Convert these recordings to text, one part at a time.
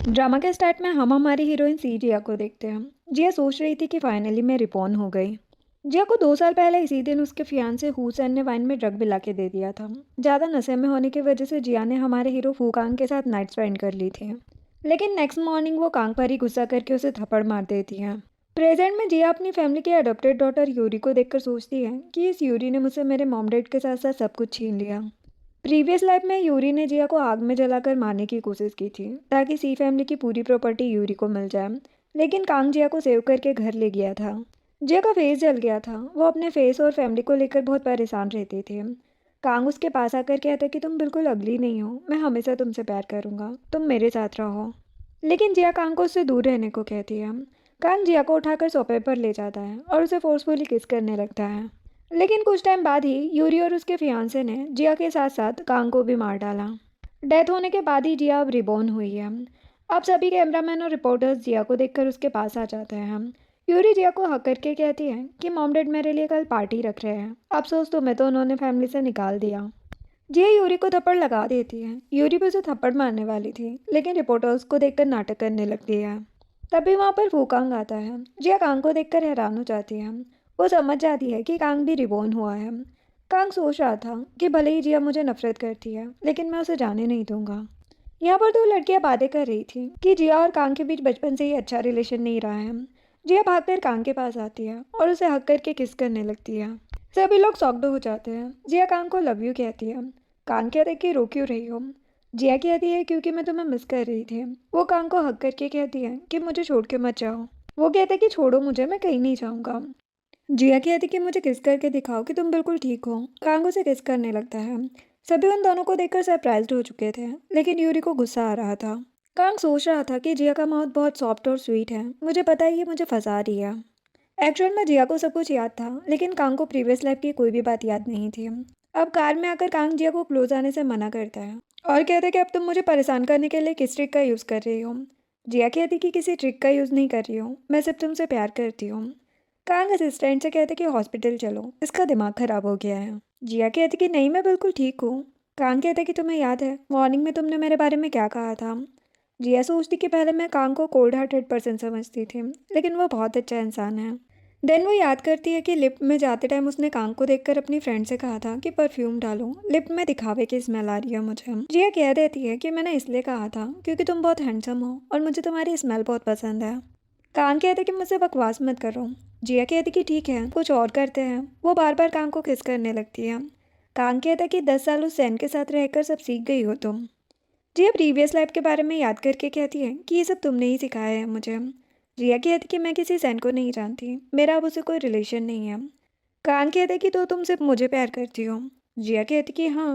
Drama के start में हम हमारी हीरोइन सी जिया को देखते हैं। जिया सोच रही थी कि फाइनली मैं रिबॉर्न हो गई। जिया को 2 साल पहले इसी दिन उसके फियांसे हुसैन ने वाइन में ड्रग मिला के दे दिया था। ज़्यादा नशे में होने की वजह से जिया ने हमारे हीरो फूकांग के साथ नाइट स्पेंड कर ली थी। लेकिन नेक्स्ट मॉर्निंग वो कांग पर ही गुस्सा करके उसे थप्पड़ मार देती है। प्रेजेंट में जिया अपनी फैमिली की अडॉप्टेड डॉटर यूरी को देखकर सोचती है कि इस यूरी ने मुझसे मेरे मॉम डैड के साथ साथ सब कुछ छीन लिया। प्रीवियस लाइफ में यूरी ने जिया को आग में जलाकर मारने की कोशिश की थी ताकि सी फैमिली की पूरी प्रॉपर्टी यूरी को मिल जाए। लेकिन कांग जिया को सेव करके घर ले गया था। जिया का फेस जल गया था। वो अपने फेस और फैमिली को लेकर बहुत परेशान रहती थी। कांग उसके पास आकर कहता कि तुम बिल्कुल अगली नहीं हो, मैं हमेशा तुमसे प्यार करूंगा, तुम मेरे साथ रहो। लेकिन जिया कांग को उससे दूर रहने को कहती है। कांग जिया को उठाकर सोफे पर ले जाता है और उसे फोर्सफुली किस करने लगता है। लेकिन कुछ टाइम बाद ही यूरी और उसके फियांसे ने जिया के साथ साथ कांग को भी मार डाला। डेथ होने के बाद ही जिया अब रिबॉर्न हुई है। अब सभी कैमरामैन और रिपोर्टर्स जिया को देखकर उसके पास आ जाते हैं। यूरी जिया को हक करके कहती है कि मॉम डैड मेरे लिए कल पार्टी रख रहे हैं, अफसोस तुम्हें तो उन्होंने फैमिली से निकाल दिया। जिया यूरी को थप्पड़ लगा देती है। यूरी भी उसे थप्पड़ मारने वाली थी, लेकिन रिपोर्टर्स को देखकर नाटक करने लगती है। तभी वहाँ पर फूकांग आता है। जिया कांग को देखकर हैरान हो जाती है। वो समझ जाती है कि कांग भी रिबॉर्न हुआ है। कांग सोच रहा था कि भले ही जिया मुझे नफरत करती है, लेकिन मैं उसे जाने नहीं दूंगा। यहाँ पर 2 लड़कियां बातें कर रही थी कि जिया और कांग के बीच बचपन से ही अच्छा रिलेशन नहीं रहा है। जिया भागकर कांग के पास आती है और उसे हक करके किस करने लगती है। सभी लोग सॉक्ड हो जाते हैं। जिया कांग को लव यू कहती है। कांग कहते कि रो क्यों रही हो। जिया कहती है क्योंकि मैं तुम्हें मिस कर रही थी। वो कांग को हक करके कहती है कि मुझे छोड़ के मत जाओ। वो कहते कि छोड़ो मुझे, मैं कहीं नहीं जाऊंगा। जिया कहती कि मुझे किस करके दिखाओ कि तुम बिल्कुल ठीक हो। कांग उसे किस करने लगता है। सभी उन दोनों को देखकर सरप्राइज्ड हो चुके थे, लेकिन यूरी को गुस्सा आ रहा था। कांग सोच रहा था कि जिया का माउथ बहुत सॉफ्ट और स्वीट है, मुझे पता है ये मुझे फंसा रही है। एक्चुअल में जिया को सब कुछ याद था, लेकिन कांग को प्रीवियस लाइफ की कोई भी बात याद नहीं थी। अब कार में आकर कांग जिया को क्लोज आने से मना करता है और कहते कि अब तुम मुझे परेशान करने के लिए किस ट्रिक का यूज़ कर रही हो। जिया कहती कि किसी ट्रिक का यूज़ नहीं कर रही हूँ, मैं सिर्फ तुमसे प्यार करती हूँ। कांग असिस्टेंट से कहते कि हॉस्पिटल चलो, इसका दिमाग खराब हो गया है। जिया कहती कि नहीं, मैं बिल्कुल ठीक हूँ। कांग कहते कि तुम्हें याद है मॉर्निंग में तुमने मेरे बारे में क्या कहा था। जिया सोचती कि पहले मैं कांग को कोल्ड हार्टेड पर्सन समझती थी, लेकिन वो बहुत अच्छा इंसान है। देन वो याद करती है कि लिफ्ट में जाते टाइम उसने कांग को देखकर अपनी फ्रेंड से कहा था कि परफ्यूम डालो, लिफ्ट में दिखावे की स्मेल आ रही है मुझे। जिया कह देती है कि मैंने इसलिए कहा था क्योंकि तुम बहुत हैंडसम हो और मुझे तुम्हारी स्मेल बहुत पसंद है। कांग कहते कि मुझसे बकवास मत करो। जिया कहती कि ठीक है, कुछ और करते हैं। वो बार बार कांग को किस करने लगती है। कांग कहता कि 10 साल उस सैन के साथ रहकर सब सीख गई हो तुम। जिया प्रीवियस लाइफ के बारे में याद करके कहती है कि ये सब तुमने ही सिखाया है मुझे। जिया कहती कि मैं किसी सैन को नहीं जानती, मेरा अब उसे कोई रिलेशन नहीं है। कांग कहते कि तो तुम सिर्फ मुझे प्यार करती हो। जिया कहती कि हाँ।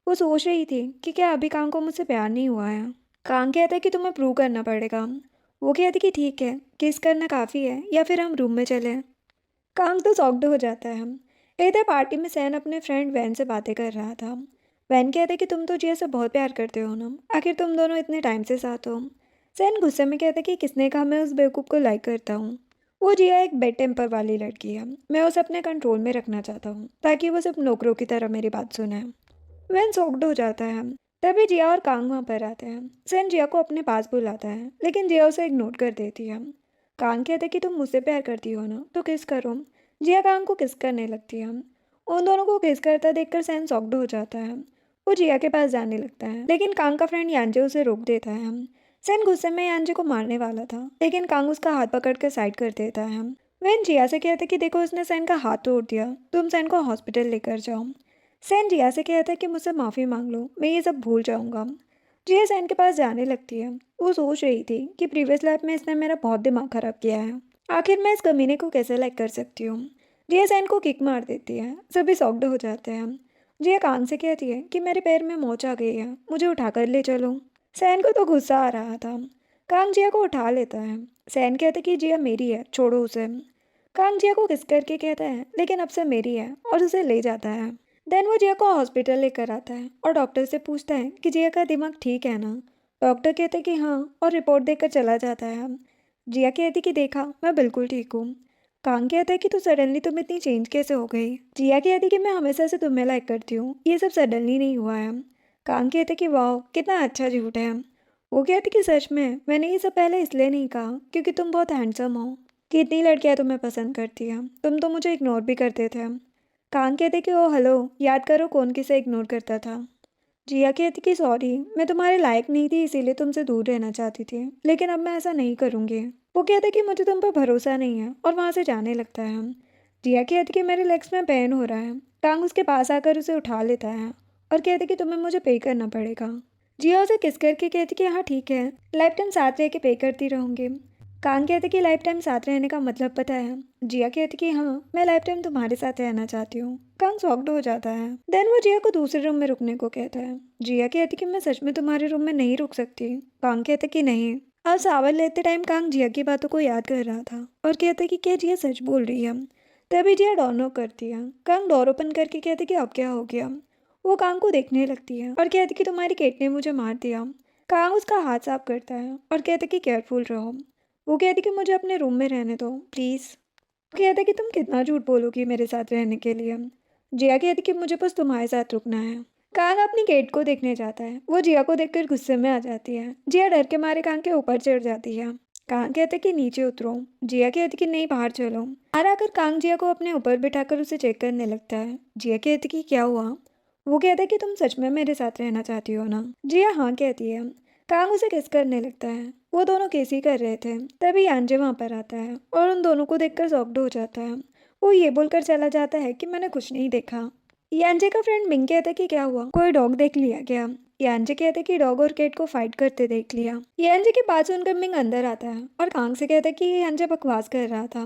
वो सोच रही थी कि क्या अभी कांग को मुझसे प्यार नहीं हुआ है। कांग कहता है कि तुम्हें प्रूव करना पड़ेगा। वो कहती कि ठीक है, किस करना काफ़ी है या फिर हम रूम में चलें। कांग तो सॉक्ड हो जाता है। इधर पार्टी में सैन अपने फ्रेंड वैन से बातें कर रहा था। वैन कहते कि तुम तो जिया से बहुत प्यार करते हो ना, आखिर तुम दोनों इतने टाइम से साथ हो। सैन गुस्से में कहता कि किसने कहा मैं उस बेवकूफ़ को लाइक करता हूँ। वो जिया एक बेड टेम्पर वाली लड़की है, मैं उसे अपने कंट्रोल में रखना चाहता हूँ ताकि वो सिर्फ नौकरों की तरह मेरी बात सुने। वैन सॉक्ड हो जाता है। तभी जिया और कांग वहाँ पर आते हैं। सैन जिया को अपने पास बुलाता है, लेकिन जिया उसे इग्नोर कर देती है। कांग कहता है कि तुम मुझसे प्यार करती हो ना, तो किस करो। जिया कांग को किस करने लगती है। उन दोनों को किस करता देखकर सैन सॉक्ड हो जाता है। वो जिया के पास जाने लगता है, लेकिन कांग का फ्रेंड यांजे उसे रोक देता है। सैन गुस्से में यांजे को मारने वाला था, लेकिन कांग उसका हाथ पकड़कर साइड कर देता है। वैन जिया से कहते कि देखो उसने सैन का हाथ तोड़ दिया, तुम सैन को हॉस्पिटल लेकर जाओ। सैन जिया से कहता है कि मुझसे माफ़ी मांग लो, मैं ये सब भूल जाऊंगा। जिया सैन के पास जाने लगती है। वो सोच रही थी कि प्रीवियस लाइफ में इसने मेरा बहुत दिमाग खराब किया है, आखिर मैं इस कमीने को कैसे लाइक कर सकती हूँ। जिया सैन को किक मार देती है। सभी सॉक्ड हो जाते हैं। जिया कान से कहती है कि मेरे पैर में मोच आ गई है, मुझे उठाकर ले चलो। सैन को तो गुस्सा आ रहा था। कांग जिया को उठा लेता है। सैन कहते कि जिया मेरी है, छोड़ो उसे। कांग जिया को किस करके कहता है लेकिन अब से मेरी है, और उसे ले जाता है। देन वो जिया को हॉस्पिटल लेकर आता है और डॉक्टर से पूछता है कि जिया का दिमाग ठीक है ना। डॉक्टर कहते कि हाँ, और रिपोर्ट देकर चला जाता है। जिया कहती कि देखा, मैं बिल्कुल ठीक हूँ। कांग कहता है कि तू सडनली तुम इतनी चेंज कैसे हो गई। जिया कहती कि मैं हमेशा से तुम्हें लाइक करती हूँ, ये सब सडनली नहीं हुआ है। कांग कहते कि वाह, कितना अच्छा झूठ है। वो कहती कि सच में मैंने ये सब पहले इसलिए नहीं कहा क्योंकि तुम बहुत हैंडसम हो। कितनी लड़कियां तुम्हें पसंद करती हैं, तुम तो मुझे इग्नोर भी करते थे। कांग कहते कि ओ हेलो, याद करो कौन किसे इग्नोर करता था। जिया कहती कि सॉरी, मैं तुम्हारे लायक नहीं थी इसीलिए तुमसे दूर रहना चाहती थी, लेकिन अब मैं ऐसा नहीं करूँगी। वो कहते कि मुझे तुम पर भरोसा नहीं है और वहाँ से जाने लगता है। जिया कहती कि मेरे लेग्स में पेन हो रहा है। टांग उसके पास आकर उसे उठा लेता है और कहते कि तुम्हें मुझे पे करना पड़ेगा। जिया उसे किस करके कहती कि हाँ ठीक है, लाइफ टाइम साथ रह के पे करती रहूँगी। कांग कहते कि लाइफ टाइम साथ रहने का मतलब पता है। जिया कहती कि हाँ, मैं लाइफ टाइम तुम्हारे साथ रहना चाहती हूँ। कांग शॉक्ड हो जाता है। देन वो जिया को दूसरे रूम में रुकने को कहता है। जिया कहती कि मैं सच में तुम्हारे रूम में नहीं रुक सकती। कांग कहते कि नहीं। आज सावर लेते टाइम कांग जिया की बातों को याद कर रहा था और कहते कि क्या जिया सच बोल रही है। तभी जिया डोर नॉक करती है। कांग डोर ओपन करके कहते कि अब क्या हो गया। वो कांग को देखने लगती है और कहती कि तुम्हारी केट ने मुझे मार दिया। कांग उसका हाथ साफ करता है और कहते कि केयरफुल रहो। वो कहती कि मुझे अपने रूम में रहने दो प्लीज़। वो कहता कि तुम कितना झूठ बोलोगी मेरे साथ रहने के लिए। जिया कहती कि मुझे बस तुम्हारे साथ रुकना है। कांग अपनी केट को देखने जाता है। वो जिया को देखकर गुस्से में आ जाती है। जिया डर के मारे कांग के ऊपर चढ़ जाती है। कांग कहते कि नीचे उतरो। जिया कहती कि नहीं, बाहर चलो। बाहर आकर कांग जिया को अपने ऊपर बिठाकर उसे चेक करने लगता है। जिया कहती कि क्या हुआ। वो कहता है कि तुम सच में मेरे साथ रहना चाहती हो ना। जिया हाँ कहती है। कांग उसे किस करने लगता है। वो दोनों किस ही कर रहे थे, तभी यांजे वहाँ पर आता है और उन दोनों को देखकर शॉक्ड हो जाता है। वो ये बोलकर चला जाता है कि मैंने कुछ नहीं देखा। यांजे का फ्रेंड मिंग कहता है कि क्या हुआ, कोई डॉग देख लिया क्या। यांजे कहते कि डॉग और कैट को फाइट करते देख लिया। यांजे की बात सुनकर मिंग अंदर आता है और कांग से कहता है कि ये यांजे बकवास कर रहा था।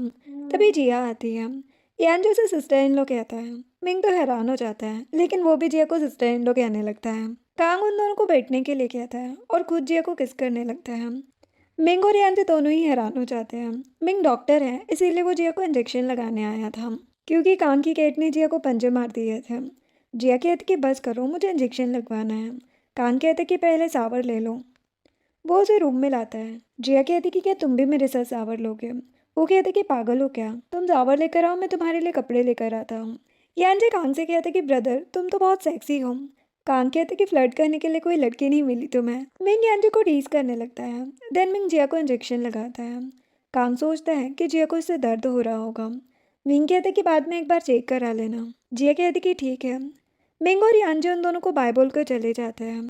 तभी जिया आती है। यांजे उसे सिस्टर इन लॉ कहता है। मिंग तो हैरान हो जाता है, लेकिन वो भी जिया को सिस्टर इन लॉ कहने लगता है। कांग उन दोनों को बैठने के लिए कहता है और खुद जिया को किस करने लगता है। मिंग और यांजे दोनों ही हैरान हो जाते हैं। मिंग डॉक्टर है, इसीलिए वो जिया को इंजेक्शन लगाने आया था क्योंकि कान की केट ने जिया को पंजे मार दिए थे। जिया कहती कि बस करो, मुझे इंजेक्शन लगवाना है। कान कहते कि पहले सावर ले लो। वो उसे रूम में लाता है। जिया कहती कि क्या तुम भी मेरे साथ सावर लोगे। वो कहते कि पागल हो क्या, तुम सावर लेकर आओ, मैं तुम्हारे लिए कपड़े लेकर आता हूँ। यांजे कान से कहते कि ब्रदर तुम तो बहुत सेक्सी हो। कान कहते कि फ्लर्ट करने के लिए कोई लड़की नहीं मिली तुम्हें। मिंग यांजे को टीज करने लगता है। देन मिंग जिया को इंजेक्शन लगाता है। कान सोचता है कि जिया को इससे दर्द हो रहा होगा। मिंग कहते कि बाद में एक बार चेक करा लेना। जिया कहती कि ठीक है। मिंग और यांजे उन दोनों को बाय बोलकर चले जाते हैं।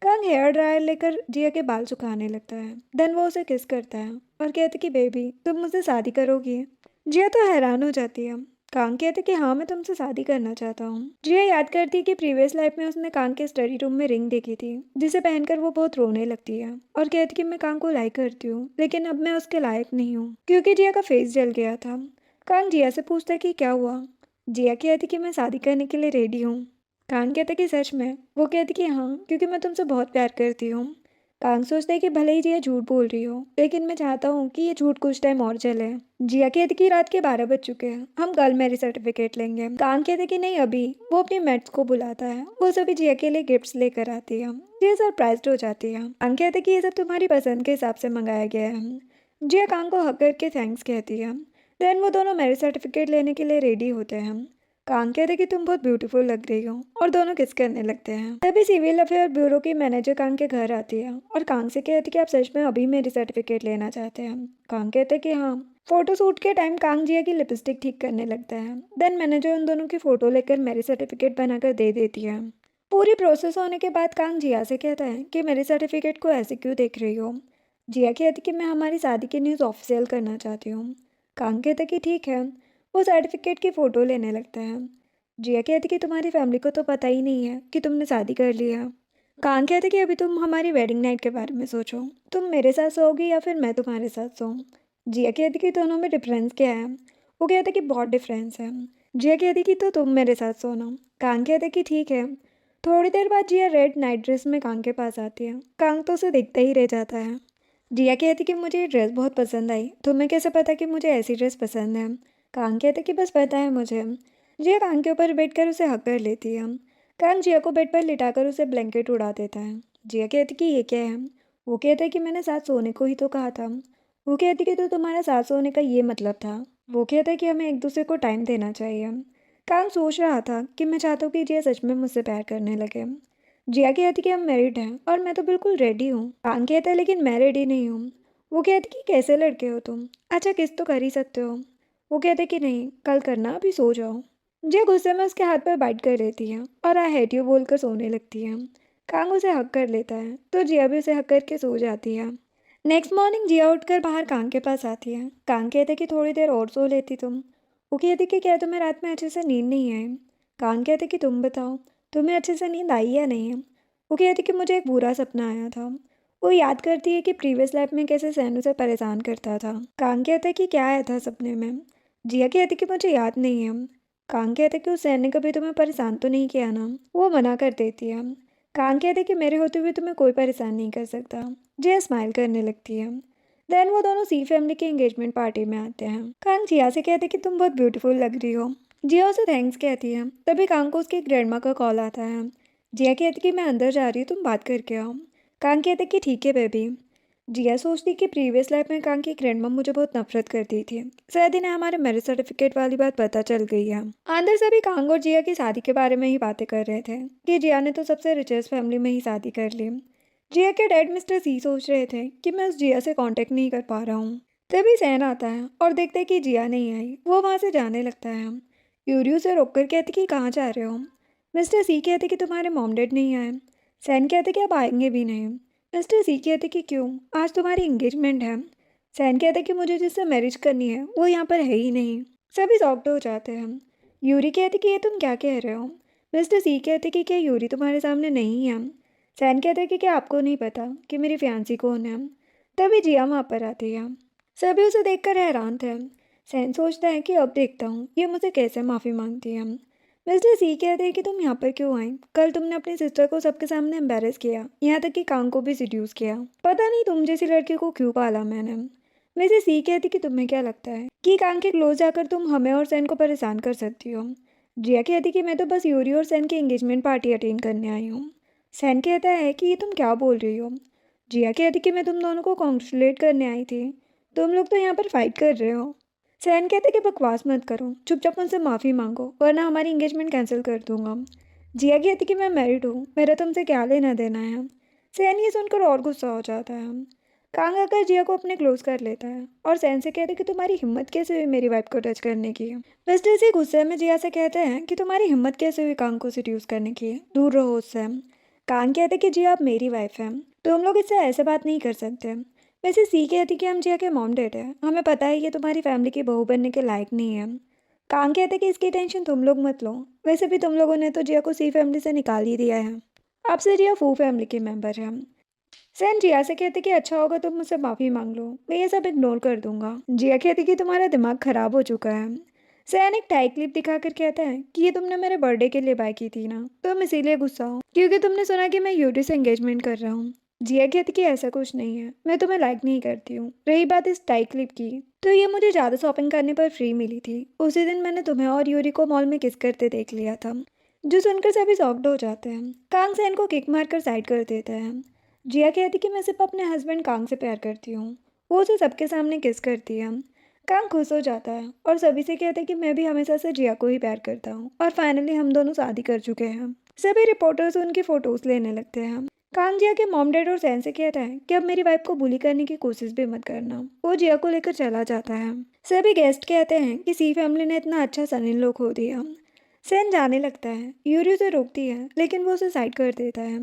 कांग हेयर ड्रायर लेकर जिया के बाल सुखाने लगता है। देन वो उसे किस करता है और कहते कि बेबी तुम मुझसे शादी करोगी। जिया तो हैरान हो जाती है। कांग कहते कि हाँ, मैं तुमसे शादी करना चाहता हूँ। जिया याद करती है कि प्रीवियस लाइफ में उसने कांग के स्टडी रूम में रिंग देखी थी जिसे पहनकर वो बहुत रोने लगती है और कहती कि मैं कांग को लाइक करती हूँ, लेकिन अब मैं उसके लायक नहीं हूँ क्योंकि जिया का फेस जल गया था। कांग जिया से पूछता है कि क्या हुआ। जिया कहती कि मैं शादी करने के लिए रेडी हूँ। कांग कहते कि सच में। वो कहती कि हाँ, क्योंकि मैं तुमसे बहुत प्यार करती हूँ। कांग सोचता है कि भले ही जिया झूठ बोल रही हो, लेकिन मैं चाहता हूँ कि ये झूठ कुछ टाइम और चले। जिया कहती कि रात के 12 बज चुके हैं, हम कल मैरिज सर्टिफिकेट लेंगे। कांग कहते कि नहीं अभी। वो अपनी मेट्स को बुलाता है। वो सभी जिया के लिए गिफ्ट्स लेकर आती है। जिया सरप्राइज्ड हो जाती है। कांग कहते कि ये सब तुम्हारी पसंद के हिसाब से मंगाया गया है। जिया कांग को हक करके थैंक्स कहती है। देन वो दोनों मैरिज सर्टिफिकेट लेने के लिए रेडी होते हैं। कांग कहते कि तुम बहुत ब्यूटीफुल लग रही हो और दोनों किस करने लगते हैं। तभी सिविल अफेयर ब्यूरो की मैनेजर कांग के घर आती है और कांग से कहती कि आप सच में अभी मेरी सर्टिफिकेट लेना चाहते हैं। कांग कहते कि हाँ। फोटो शूट के टाइम कांग जिया की लिपस्टिक ठीक करने लगता है। देन मैनेजर उन दोनों की फोटो लेकर मैरिज सर्टिफिकेट बनाकर दे देती है। पूरी प्रोसेस होने के बाद कांग जिया से कहता है कि मेरे सर्टिफिकेट को ऐसे क्यों देख रही हो। जिया कहती कि मैं हमारी शादी की न्यूज़ ऑफिशियल करना चाहती हूँ। कांग कहते कि ठीक है। वो सर्टिफिकेट की फ़ोटो लेने लगता है। जिया कहती कि तुम्हारी फैमिली को तो पता ही नहीं है कि तुमने शादी कर लिया। कान कहते कि अभी तुम हमारी वेडिंग नाइट के बारे में सोचो, तुम मेरे साथ सोओगी या फिर मैं तुम्हारे साथ सोऊं। जिया कहती कि दोनों में डिफरेंस क्या है। वो कहते कि बहुत डिफरेंस है। जिया कहती कि तो तुम मेरे साथ सोना। कान कहते कि ठीक है। थोड़ी देर बाद जिया रेड नाइट ड्रेस में कांग के पास आती है। कांग तो उसे देखते ही रह जाता है। जिया कहती कि मुझे ये ड्रेस बहुत पसंद आई, तुम्हें कैसे पता कि मुझे ऐसी ड्रेस पसंद है। कांग कहते कि बस पता है मुझे। जिया कांग के ऊपर बैठकर उसे हक कर लेती है। कांग जिया को बेड पर लिटाकर उसे ब्लैंकेट उड़ा देता है। जिया कहती कि ये क्या है। वो कहता है कि मैंने साथ सोने को ही तो कहा था। वो कहती कि तो तुम्हारा साथ सोने का ये मतलब था। वो कहता है कि हमें एक दूसरे को टाइम देना चाहिए। कांग सोच रहा था कि मैं चाहता हूँ कि जिया सच में मुझसे प्यार करने लगे। जिया कहती कि हम मैरिड हैं और मैं तो बिल्कुल रेडी हूँ। कांग कहता है लेकिन मैं रेडी नहीं हूँ। वो कहती कि कैसे लड़के हो तुम, अच्छा किस तो कर ही सकते हो। वो कहते कि नहीं कल करना, अभी सो जाओ। जिया गुस्से में उसके हाथ पर बाइट कर लेती है और आई हेट यू बोलकर सोने लगती है। कांग उसे हक कर लेता है तो जिया भी उसे हक करके सो जाती है। नेक्स्ट मॉर्निंग जिया उठकर बाहर कांग के पास आती है। कांग कहते कि थोड़ी देर और सो लेती तुम। वो कहती कि क्या तुम्हें रात में अच्छे से नींद नहीं आई। कांग कहते कि तुम बताओ, तुम्हें अच्छे से नींद आई या नहीं। वो कहती कि मुझे एक बुरा सपना आया था। वो याद करती है कि प्रीवियस लाइफ में कैसे सैन उसे परेशान करता था। कांग कहता है कि क्या आया था सपने में। जिया कहती कि मुझे याद नहीं है। कांग कहते कि उस सैन ने कभी तुम्हें परेशान तो नहीं किया ना। वो मना कर देती है। कांग कहते कि मेरे होते हुए तुम्हें कोई परेशान नहीं कर सकता। जिया स्माइल करने लगती है। देन वो दोनों सी फैमिली के एंगेजमेंट पार्टी में आते हैं। कांग जिया से कहते कि तुम बहुत ब्यूटीफुल लग रही हो। जिया उसे थैंक्स कहती है। तभी कांग को उसकी ग्रैंडमा का कॉल आता है। जिया कहती कि मैं अंदर जा रही हूँ, तुम बात करके आओ। कांग कहते कि ठीक है बेबी। जिया सोचती कि प्रीवियस लाइफ में कांग की ग्रैंडमा मुझे बहुत नफरत करती थी। शायद इन्हें हमारे मैरिज सर्टिफिकेट वाली बात पता चल गई है। अंदर सभी कांग और जिया की शादी के बारे में ही बातें कर रहे थे कि जिया ने तो सबसे रिचेस्ट फैमिली में ही शादी कर ली। जिया के डैड मिस्टर सी सोच रहे थे कि मैं उस जिया से कांटेक्ट नहीं कर पा रहा हूँ। तभी सैन आता है और देखते हैं कि जिया नहीं आई। वो वहाँ से जाने लगता है। यूरी उसे रोक कर कहती कि कहाँ जा रहे हो। मिस्टर सी कहते कि तुम्हारे मॉम डैड नहीं आए। सैन कहते कि अब आएंगे भी नहीं। मिस्टर सी कहते कि क्यों, आज तुम्हारी इंगेजमेंट है। सैन कहते कि मुझे जिससे मैरिज करनी है वो यहाँ पर है ही नहीं। सभी शॉक्ड हो जाते हैं। यूरी कहती कि ये तुम क्या कह रहे हो। मिस्टर सी कहते कि क्या यूरी तुम्हारे सामने नहीं है। सैन कहते कि क्या आपको नहीं पता कि मेरी फियांसी कौन है। तभी जिया वहाँ पर आती है। सभी उसे देखकर हैरान थे। सैन सोचता है कि अब देखता हूँ ये मुझे कैसे माफ़ी मांगती है। मिस्टर सी कहते हैं कि तुम यहाँ पर क्यों आई। कल तुमने अपनी सिस्टर को सबके सामने एम्बेरस किया, यहाँ तक कि कांग को भी सिड्यूस किया। पता नहीं तुम जैसी लड़की को क्यों पाला मैंने। मिसेस सी कहती कि तुम्हें क्या लगता है कि कांग के क्लोज जाकर तुम हमें और सैन को परेशान कर सकती हो। जिया कहती कि मैं तो बस यूरी और सैन की एंगेजमेंट पार्टी अटेंड करने आई हूँ। सैन कहता है कि ये तुम क्या बोल रही हो। जिया कहती कि मैं तुम दोनों को कॉन्ग्रेचुलेट करने आई थी, तुम लोग तो यहाँ पर फाइट कर रहे हो। सैन कहते कि बकवास मत करो, चुपचाप उनसे माफ़ी मांगो वरना हमारी इंगेजमेंट कैंसिल कर दूंगा। जिया कहती कि मैं मैरिड हूँ, मेरा तुमसे क्या लेना देना है। सैन ये सुनकर और गुस्सा हो जाता है। कांग आकर जिया को अपने क्लोज कर लेता है और सैन से कहते कि तुम्हारी हिम्मत कैसे हुई मेरी वाइफ को टच करने की। मिस्टर सी गुस्से में जिया से कहते हैं कि तुम्हारी हिम्मत कैसे हुई कांग को सिड्यूस करने की, दूर रहो उससे। कांग कहते कि जिया आप मेरी वाइफ हैं, तुम लोग इससे ऐसे बात नहीं कर सकते। वैसे सी कहती कि हम जिया के मॉम डैड है, हमें पता है ये तुम्हारी फैमिली की बहू बनने के लायक नहीं है। कांग कहते कि इसकी टेंशन तुम लोग मत लो, वैसे भी तुम लोगों ने तो जिया को सी फैमिली से निकाल ही दिया है, अब से जिया फू फैमिली की मेंबर है। सैन जिया से कहते कि अच्छा होगा तुम मुझसे माफ़ी मांग लो, मैं ये सब इग्नोर कर दूंगा। जिया कहती कि तुम्हारा दिमाग खराब हो चुका है। सैन एक टाई क्लिप दिखाकर कहता है कि ये तुमने मेरे बर्थडे के लिए बाय की थी ना, तुम इसीलिए गुस्सा हो क्योंकि तुमने सुना कि मैं यूटी से एंगेजमेंट कर रहा हूँ। जिया कहती कि ऐसा कुछ नहीं है, मैं तुम्हें लाइक नहीं करती हूँ। रही बात इस टाई क्लिप की, तो ये मुझे ज़्यादा शॉपिंग करने पर फ्री मिली थी। उसी दिन मैंने तुम्हें और यूरी को मॉल में किस करते देख लिया था। जो सुनकर सभी शॉक्ड हो जाते हैं। कांग सैन को किक मारकर साइड कर देता है। जिया कहती कि मैं सिर्फ अपने हस्बैंड कांग से प्यार करती हूँ, वो उसे सबके सामने किस करती है। कांग खुश हो जाता है और सभी से कहता है कि मैं भी हमेशा से जिया को ही प्यार करता हूँ और फाइनली हम दोनों शादी कर चुके हैं। सभी रिपोर्टर्स उनकी फोटोज लेने लगते हैं। कांग जिया के मॉम डैड और सैन से कहता है कि अब मेरी वाइफ को बुली करने की कोशिश भी मत करना। वो जिया को लेकर चला जाता है। सभी गेस्ट कहते हैं कि सी फैमिली ने इतना अच्छा सन इन लो खो दिया। सैन जाने लगता है। यूरी उसे रोकती है लेकिन वो उसे साइड कर देता है।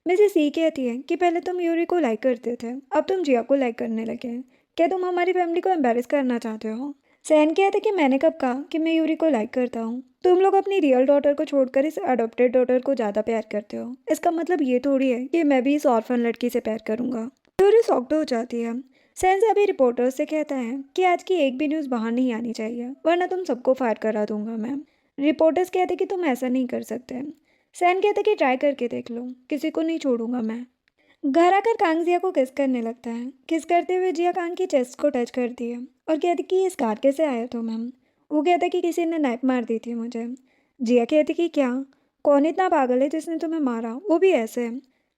मिसेस सी कहती है कि पहले तुम यूरी को लाइक करते थे, अब तुम जिया को लाइक करने लगे, क्या तुम हमारी फैमिली को एम्बेरस करना चाहते हो। सैन कहता है कि मैंने कब कहा कि मैं यूरी को लाइक करता हूँ। तुम लोग अपनी रियल डॉटर को छोड़कर इस अडॉप्टेड डॉटर को ज़्यादा प्यार करते हो, इसका मतलब ये थोड़ी है कि मैं भी इस ऑर्फन लड़की से प्यार करूँगा। यूरी शॉक्ड हो जाती है। सैन सभी रिपोर्टर्स से कहता है कि आज की एक भी न्यूज़ बाहर नहीं आनी चाहिए वरना तुम सबको फायर करा दूंगा मैं। रिपोर्टर्स कहते कि तुम ऐसा नहीं कर सकते। सैन कहते कि ट्राई करके देख लो, किसी को नहीं छोड़ूंगा मैं। घर आकर कांग जिया को किस करने लगता है। किस करते हुए जिया कांग की चेस्ट को टच करती है और कहती कि ये स्कार कैसे आया तुम्हें। वो कहता कि किसी ने नाइफ मार दी थी मुझे। जिया कहती कि क्या, कौन इतना पागल है जिसने तुम्हें मारा, वो भी ऐसे।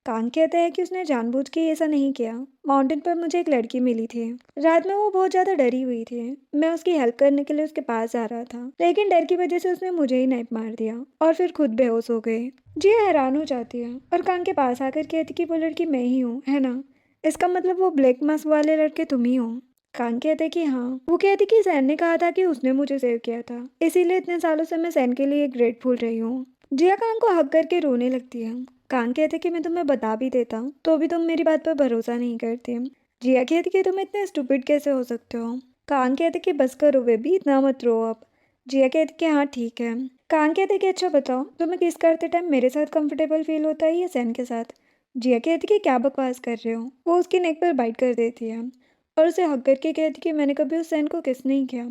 कांग कहता है कि उसने जानबूझ के ऐसा नहीं किया। माउंटेन पर मुझे एक लड़की मिली थी। रात में वो बहुत ज़्यादा डरी हुई थी। मैं उसकी हेल्प करने के लिए उसके पास आ रहा था, लेकिन डर की वजह से उसने मुझे ही नाइफ मार दिया और फिर खुद बेहोश हो गई। जिया हैरान हो जाती है और कांग के पास आकर कहती कि वो लड़की मैं ही हूँ, है ना? इसका मतलब वो ब्लैक मास्क वाले लड़के तुम ही हो। कांग कहते कि हाँ। वो कहती कि सैन ने कहा था कि उसने मुझे सेव किया था, इसीलिए इतने सालों से मैं सैन के लिए ग्रेटफुल रही हूँ। जिया कांग को हक करके रोने लगती है। कांग कहते कि मैं तुम्हें बता भी देता तो भी तुम मेरी बात पर भरोसा नहीं करते। जिया कहती कि तुम इतने स्टूपिड कैसे हो सकते हो। कांग कहते कि बस करो बेबी, इतना मत रो अब। जिया कहती कि हाँ ठीक है। कांग कहते कि अच्छा बताओ, तुम्हें किस करते टाइम मेरे साथ कंफर्टेबल फील होता है या सैन के साथ? जिया कहती कि क्या बकवास कर रहे हो। वो उसकी नेक पर बाइट कर देती है और उसे हक करके कहती कि मैंने कभी उस सैन को किस नहीं किया।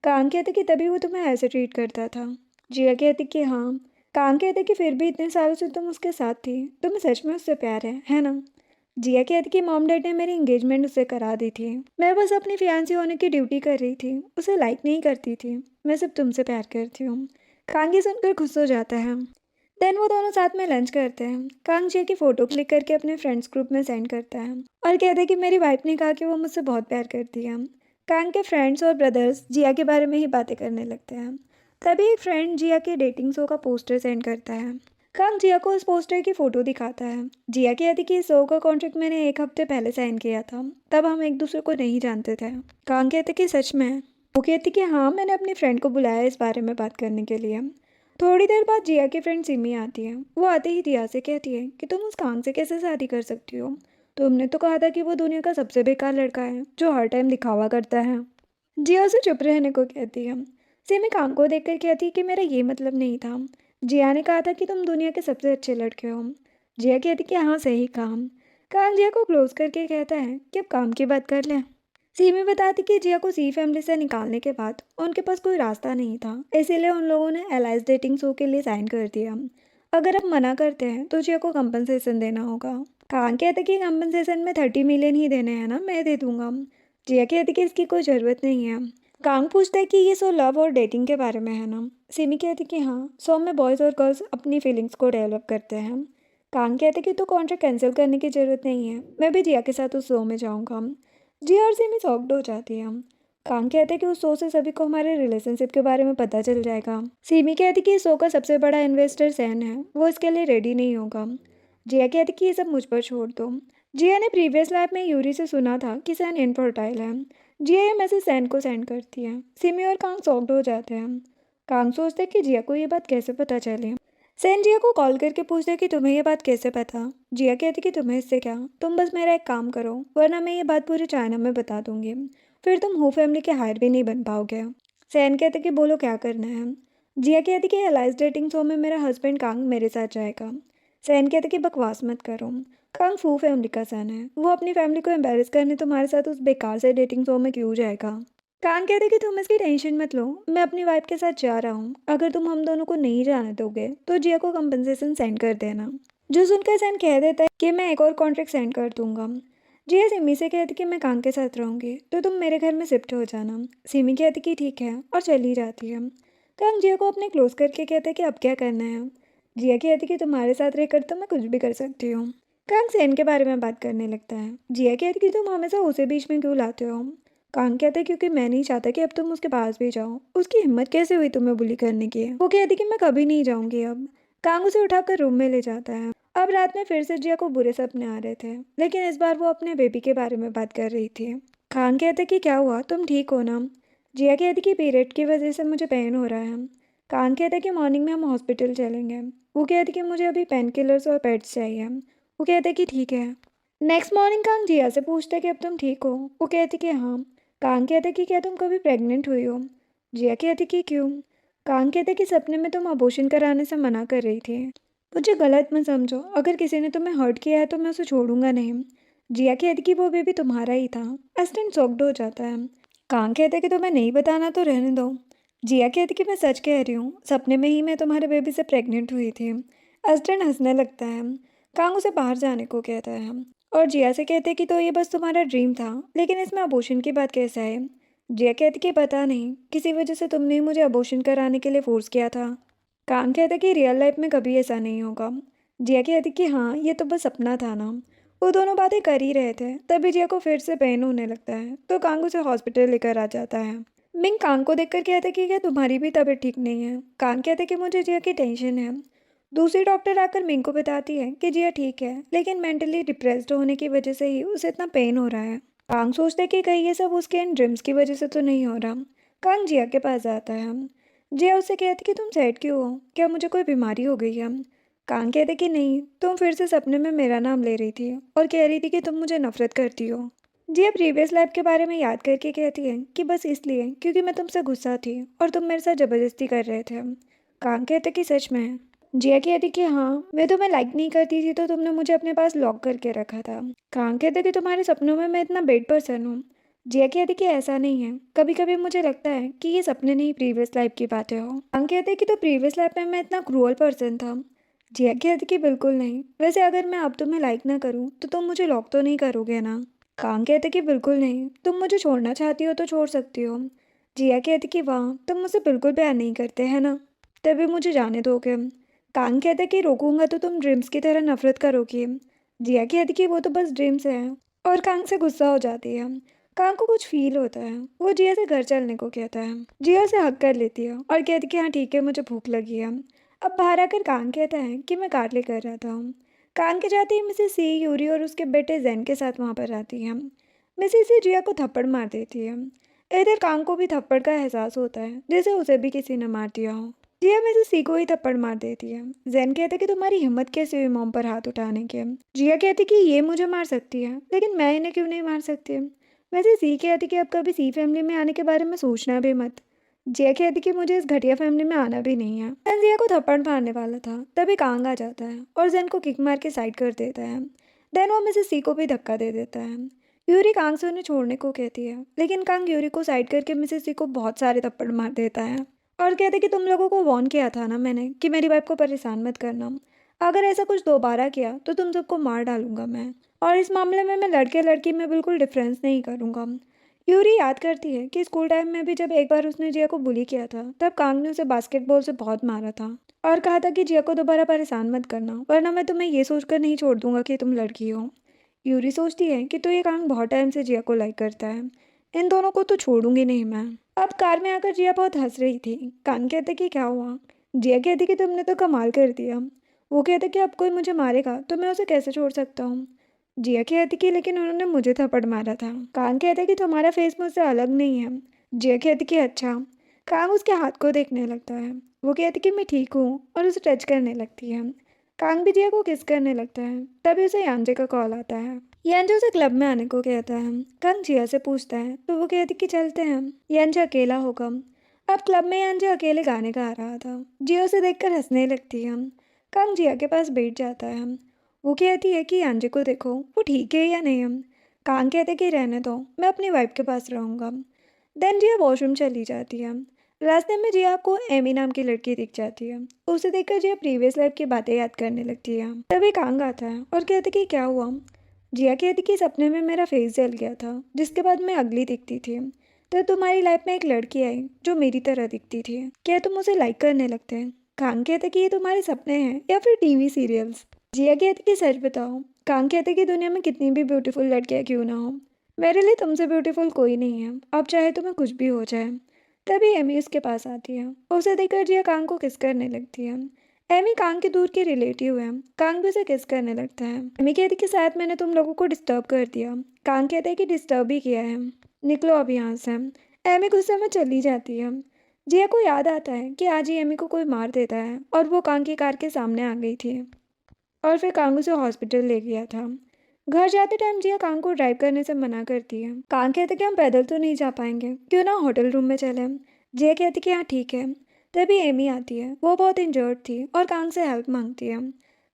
कांग कहते कि तभी वो तुम्हें ऐसे ट्रीट करता था। जिया कहती कि हाँ। कांग कहते कि फिर भी इतने सालों से तुम उसके साथ थी, तुम्हें सच में उससे प्यार है ना? जिया कहती कि मॉम डैड ने मेरी एंगेजमेंट उससे करा दी थी। मैं बस अपनी फियांसी होने की ड्यूटी कर रही थी, उसे लाइक नहीं करती थी। मैं सिर्फ तुमसे प्यार करती हूँ। कांग ये सुनकर खुश हो जाता है। देन वो दोनों साथ में लंच करते हैं। कांग जिया की फ़ोटो क्लिक करके अपने फ्रेंड्स ग्रुप में सेंड करता है और कहते हैं कि मेरी वाइफ ने कहा कि वो मुझसे बहुत प्यार करती है। कांग के फ्रेंड्स और ब्रदर्स जिया के बारे में ही बातें करने लगते हैं। तभी एक फ्रेंड जिया के डेटिंग शो का पोस्टर सेंड करता है। कांग जिया को उस पोस्टर की फ़ोटो दिखाता है। जिया कहती कि इस शो का कॉन्ट्रैक्ट मैंने एक हफ्ते पहले साइन किया था, तब हम एक दूसरे को नहीं जानते थे। कांग कहते कि सच में? वो कहती कि हाँ, मैंने अपनी फ्रेंड को बुलाया इस बारे में बात करने के लिए। थोड़ी देर बाद जिया की फ्रेंड सिमी आती है। वो आते ही जिया से कहती है कि तुम उस कांग से कैसे शादी कर सकती हो? तुमने तो कहा था कि वो दुनिया का सबसे बेकार लड़का है जो हर टाइम दिखावा करता है। जिया उसे चुप रहने को कहती है। सिमी कांग को देखकर कहती है कि मेरा ये मतलब नहीं था। जिया ने कहा था कि तुम दुनिया के सबसे अच्छे लड़के हो। जिया कहती कि हाँ सही काम। कांग जिया को क्लोज करके कहता है कि अब काम की बात कर लें। सीमी बताती कि जिया को सी फैमिली से निकालने के बाद उनके पास कोई रास्ता नहीं था, इसीलिए उन लोगों ने एलाइज डेटिंग शो के लिए साइन कर दिया। अगर आप मना करते हैं तो जिया को कंपनसेशन देना होगा। कांग कहते कि कंपनसेशन में 30 मिलियन ही देने हैं ना, मैं दे दूंगा। जिया कहती कि इसकी कोई ज़रूरत नहीं है। कांग पूछता है कि ये शो लव और डेटिंग के बारे में है ना? सिमी कहती कि हाँ, शो में बॉयज़ और गर्ल्स अपनी फीलिंग्स को डेवलप करते हैं। कांग कहते कि तो कॉन्ट्रैक्ट कैंसिल करने की ज़रूरत नहीं है, मैं भी जिया के साथ उस शो में जाऊँगा। जिया और सिमी शॉक्ड हो जाती है। कांग कहते कि उस शो से सभी को हमारे रिलेशनशिप के बारे में पता चल जाएगा। सिमी कहती कि इस शो का सबसे बड़ा इन्वेस्टर सैन है, वो इसके लिए रेडी नहीं होगा। जिया कहती कि ये सब मुझ पर छोड़ दो। जिया ने प्रीवियस लाइफ में यूरी से सुना था कि सैन इनफर्टाइल है। जिया ये मैसेज सैन को सेंड करती है। सिमी और कांग शॉक्ड हो जाते हैं। कांग सोचते कि जिया को ये बात कैसे पता चली। सैन जिया को कॉल करके पूछते कि तुम्हें ये बात कैसे पता। जिया कहती कि तुम्हें इससे क्या, तुम बस मेरा एक काम करो वरना मैं ये बात पूरे चाइना में बता दूंगी, फिर तुम हो फैमिली के हायर भी नहीं बन पाओगे। सैन कहते कि बोलो क्या करना है। जिया कहती कि एलाइज डेटिंग शो में मेरा हस्बैंड कांग मेरे साथ जाएगा। सैन कहते कि बकवास मत करो, कांग फू फैमिली का सन है, वो अपनी फैमिली को एम्बेरस करने तुम्हारे साथ उस बेकार से डेटिंग शो में क्यों जाएगा। कांग कहते कि तुम इसकी टेंशन मत लो, मैं अपनी वाइफ के साथ जा रहा हूँ, अगर तुम हम दोनों को नहीं जाने दोगे तो जिया को कंपनसेशन सेंड कर देना। जो सुनकर सैन कह देता है कि मैं एक और कॉन्ट्रैक्ट सेंड कर दूंगा। जिया सिमी से कहती कि मैं कांग के साथ रहूंगी तो तुम मेरे घर में शिफ्ट हो जाना। सिमी कहती कि ठीक है और चली जाती है। कांग जिया को अपने क्लोज करके कहते कि अब क्या करना है। जिया कहती कि तुम्हारे साथ रहकर तो मैं कुछ भी कर सकती हूँ। कांग सैन के बारे में बात करने लगता है। जिया कहती कि तुम हमेशा उसे बीच में क्यों लाते हो। कांग कहते क्योंकि मैं नहीं चाहता कि अब तुम उसके पास भी जाओ, उसकी हिम्मत कैसे हुई तुम्हें बुली करने की। वो कहती कि मैं कभी नहीं जाऊंगी अब। कांग उसे उठाकर रूम में ले जाता है। अब रात में फिर से जिया को बुरे सपने आ रहे थे, लेकिन इस बार वो अपने बेबी के बारे में बात कर रही थी। कांग कहते कि क्या हुआ, तुम ठीक हो ना? जिया कहती कि पीरियड की वजह से मुझे पेन हो रहा है। कांग कहते कि मॉर्निंग में हम हॉस्पिटल चलेंगे। वो कहती कि मुझे अभी पेन किलर्स और पेड्स चाहिए। वो कहते कि ठीक है। नेक्स्ट मॉर्निंग कांग जिया से पूछते कि अब तुम ठीक हो। वो कहती कि हाँ। कांग कहते कि क्या तुम कभी प्रेग्नेंट हुई हो। जिया कहती कि क्यों। कांग कहते कि सपने में तुम अबॉर्शन कराने से मना कर रही थी। मुझे गलत मत समझो, अगर किसी ने तुम्हें हर्ट किया है तो मैं उसे छोड़ूंगा नहीं। जिया कहती कि वो बेबी तुम्हारा ही था। एस्टन शॉक्ड हो जाता है। कांग कहते कि तुम्हें नहीं बताना तो रहने दो। जिया कहती कि मैं सच कह रही हूँ, सपने में ही मैं तुम्हारे बेबी से प्रेग्नेंट हुई थी। एस्टन हंसने लगता है। कांग उसे बाहर जाने को कहता है और जिया से कहते कि तो ये बस तुम्हारा ड्रीम था, लेकिन इसमें अबॉर्शन की बात कैसे है। जिया कहती कि पता नहीं, किसी वजह से तुमने ही मुझे अबॉर्शन कराने के लिए फोर्स किया था। कांग कहते कि रियल लाइफ में कभी ऐसा नहीं होगा। जिया कहती कि हाँ ये तो बस सपना था ना। वो दोनों बातें कर ही रहे थे तभी जिया को फिर से पेन होने लगता है तो कांग उसे हॉस्पिटल लेकर आ जाता है। मिंग कांग को देखकर कहते कि क्या तुम्हारी भी तबीयत ठीक नहीं है। कांग कहते कि मुझे जिया की टेंशन है। दूसरी डॉक्टर आकर मिंग को बताती है कि जिया ठीक है लेकिन मेंटली डिप्रेस्ड होने की वजह से ही उसे इतना पेन हो रहा है। कांग सोचते कि कहीं ये सब उसके इन ड्रीम्स की वजह से तो नहीं हो रहा। कांग जिया के पास आता है। जिया उससे कहती कि तुम सैड क्यों हो, क्या मुझे कोई बीमारी हो गई है। कांग कहते कि नहीं, तुम फिर से सपने में मेरा नाम ले रही थी और कह रही थी कि तुम मुझे नफरत करती हो। जिया प्रीवियस लाइफ के बारे में याद करके कहती है कि बस इसलिए क्योंकि मैं तुमसे गुस्सा थी और तुम मेरे साथ ज़बरदस्ती कर रहे थे। कांग कहते कि सच में। जिया कहती कि हाँ, मैं तुम्हें लाइक नहीं करती थी तो तुमने मुझे अपने पास लॉक करके रखा था। कांग कहते कि तुम्हारे सपनों में मैं इतना बेड पर्सन हूँ। जिया कहती कि ऐसा नहीं है, कभी कभी मुझे लगता है कि ये सपने नहीं प्रीवियस लाइफ की बातें हो। कांग कहते कि तो प्रीवियस लाइफ में मैं इतना क्रूअल पर्सन था। जिया कहती कि बिल्कुल नहीं, वैसे अगर मैं अब तुम्हें लाइक ना करूँ तो तुम मुझे लॉक तो नहीं करोगे ना। कांग कहते कि बिल्कुल नहीं, तुम मुझे छोड़ना चाहती हो तो छोड़ सकती हो। जिया कहती कि वाह, तुम मुझसे बिल्कुल प्यार नहीं करते है ना, तभी मुझे जाने दोगे। कांग कहते कि रोकूंगा तो तुम ड्रीम्स की तरह नफरत करोगी। जिया कहती कि वो तो बस ड्रीम्स है और कांग से गुस्सा हो जाती है। कांग को कुछ फील होता है, वो जिया से घर चलने को कहता है। जिया उसे हक कर लेती है और कहती कि हाँ ठीक है, मुझे भूख लगी है। अब बाहर आकर कांग कहता है कि मैं कार लेकर आता हूँ। कांग के जाते ही मिसेस सी यूरी और उसके बेटे जैन के साथ वहाँ पर आती है। मिसेस सी जिया को थप्पड़ मार देती है। इधर कांग को भी थप्पड़ का एहसास होता है जैसे उसे भी किसी ने मार दिया हो। जिया मिसेस सी को ही थप्पड़ मार देती है। जैन कहते कि तुम्हारी हिम्मत कैसे हुई मॉम पर हाथ उठाने की। जिया कहती कि ये मुझे मार सकती है लेकिन मैं इन्हें क्यों नहीं मार सकती। वैसे सी कहती कि अब कभी सी फैमिली में आने के बारे में सोचना भी मत। जिया कहती कि मुझे इस घटिया फैमिली में आना भी नहीं है। मैं जिया को थप्पड़ मारने वाला था तभी कांग आ जाता है और जैन को किक मार के साइड कर देता है। देन वो मिसेस सी को भी धक्का दे देता है। यूरी कांग से उन्हें छोड़ने को कहती है लेकिन कांग यूरी को साइड करके मिसेस सी को बहुत सारे थप्पड़ मार देता है और कहते कि तुम लोगों को वार्न किया था ना मैंने कि मेरी वाइफ को परेशान मत करना। अगर ऐसा कुछ दोबारा किया तो तुम सबको मार डालूंगा मैं, और इस मामले में मैं लड़के लड़की में बिल्कुल डिफरेंस नहीं करूंगा। यूरी याद करती है कि स्कूल टाइम में भी जब एक बार उसने जिया को बुली किया था तब कांग ने उसे बास्केटबॉल से बहुत मारा था और कहा था कि जिया को दोबारा परेशान मत करना वरना मैं तुम्हें ये सोचकर नहीं छोड़ दूंगा कि तुम लड़की हो। यूरी सोचती है कि तो ये कांग बहुत टाइम से जिया को लाइक करता है, इन दोनों को तो छोड़ूंगी नहीं मैं। अब कार में आकर जिया बहुत हंस रही थी। कांग कहते कि क्या हुआ। जिया कहती कि तुमने तो कमाल कर दिया। वो कहते कि अब कोई मुझे मारेगा तो मैं उसे कैसे छोड़ सकता हूँ। जिया कहती कि लेकिन उन्होंने मुझे थप्पड़ मारा था। कांग कहते कि तुम्हारा फेस मुझसे अलग नहीं है। जिया कहती कि अच्छा। कांग उसके हाथ को देखने लगता है। वो कहती कि मैं ठीक हूँ और उसे टच करने लगती है। कांग भी जिया को किस करने लगता है तभी उसे यांजे का कॉल आता है। यांजे उसे क्लब में आने को कहता है। कांग जिया से पूछता है तो वो कहती कि चलते हैं, यांजे अकेला होगा। अब क्लब में यांजे अकेले गाने गा रहा था। जिया उसे देखकर हंसने लगती है। कांग जिया के पास बैठ जाता है। वो कहती है कि यांजे को देखो वो ठीक है या नहीं। कांग कहते कि रहने दो, मैं अपनी वाइफ के पास रहूँगा। देन जिया वॉशरूम चली जाती है। रास्ते में जिया को एमी नाम की लड़की दिख जाती है। उसे देखकर जिया प्रीवियस लाइफ की बातें याद करने लगती है। तभी कांग आता है और कहते कि क्या हुआ। जिया कहती कि सपने में मेरा फेस जल गया था जिसके बाद मैं अगली दिखती थी। तो तुम्हारी लाइफ में एक लड़की आई जो मेरी तरह दिखती थी, क्या तुम उसे लाइक करने लगते हैं। कांग कहते कि ये तुम्हारे सपने हैं या फिर टीवी सीरियल्स। जिया कहती कि सच बताओ। कांग कहते कि दुनिया में कितनी भी ब्यूटीफुल लड़कियां क्यों ना हो, मेरे लिए तुमसे ब्यूटीफुल कोई नहीं है, अब चाहे तुम्हें कुछ भी हो जाए। तभी एमी उसके पास आती है। उसे देखकर जिया कांग को किस करने लगती है। एमी कांग के दूर के रिलेटिव है। कांग भी उसे किस करने लगता है। एमी कहती कि शायद मैंने तुम लोगों को डिस्टर्ब कर दिया। कांग कहते हैं कि डिस्टर्ब ही किया है, निकलो अब यहाँ से। एमी गुस्से में चली जाती है। जिया को याद आता है कि आज ही एमी को कोई मार देता है और वो कांग की कार के सामने आ गई थी और फिर कांग उसे हॉस्पिटल ले गया था। घर जाते टाइम जिया कांग को ड्राइव करने से मना करती है। कांग कहते कि हम पैदल तो नहीं जा पाएंगे, क्यों ना होटल रूम में चले। जिया कहती कि हाँ ठीक है। तभी एमी आती है। वो बहुत इंजर्ड थी और कांग से हेल्प मांगती है।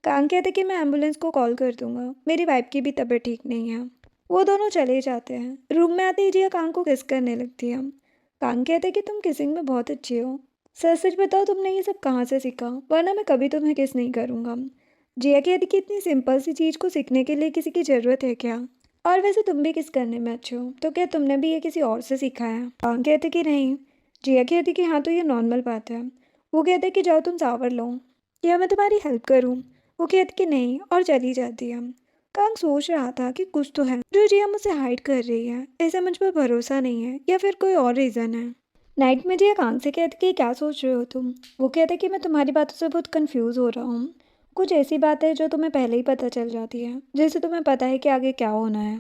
कांग कहते कि मैं एम्बुलेंस को कॉल कर दूंगा, मेरी वाइफ की भी तबीयत ठीक नहीं है। वो दोनों चले जाते हैं। रूम में आते ही जिया कांग को किस करने लगती है। कांग कहते कि तुम किसिंग में बहुत अच्छी हो, सच सच बताओ तुमने ये सब कहाँ से सीखा, वरना मैं कभी तुम्हें किस नहीं करूँगा। जिया कहती कि इतनी सिंपल सी चीज़ को सीखने के लिए किसी की ज़रूरत है क्या, और वैसे तुम भी किस करने में अच्छे हो तो क्या तुमने भी ये किसी और से सीखा है। कांग कहते कि नहीं। जिया कहती कि हाँ तो ये नॉर्मल बात है। वो कहते कि जाओ तुम शावर लो या मैं तुम्हारी हेल्प करूँ। वो कहती कि नहीं और चली जाती है। कांग सोच रहा था कि कुछ तो है जो जिया मुझसे हाइड कर रही है, ऐसा मुझ पर भरोसा नहीं है या फिर कोई और रीज़न है। नाइट में जिया कांग से कहती कि क्या सोच रहे हो तुम। वो कहते कि मैं तुम्हारी बातों से बहुत कंफ्यूज हो रहा हूँ। कुछ ऐसी बात है जो तुम्हें पहले ही पता चल जाती है, जैसे तुम्हें पता है कि आगे क्या होना है।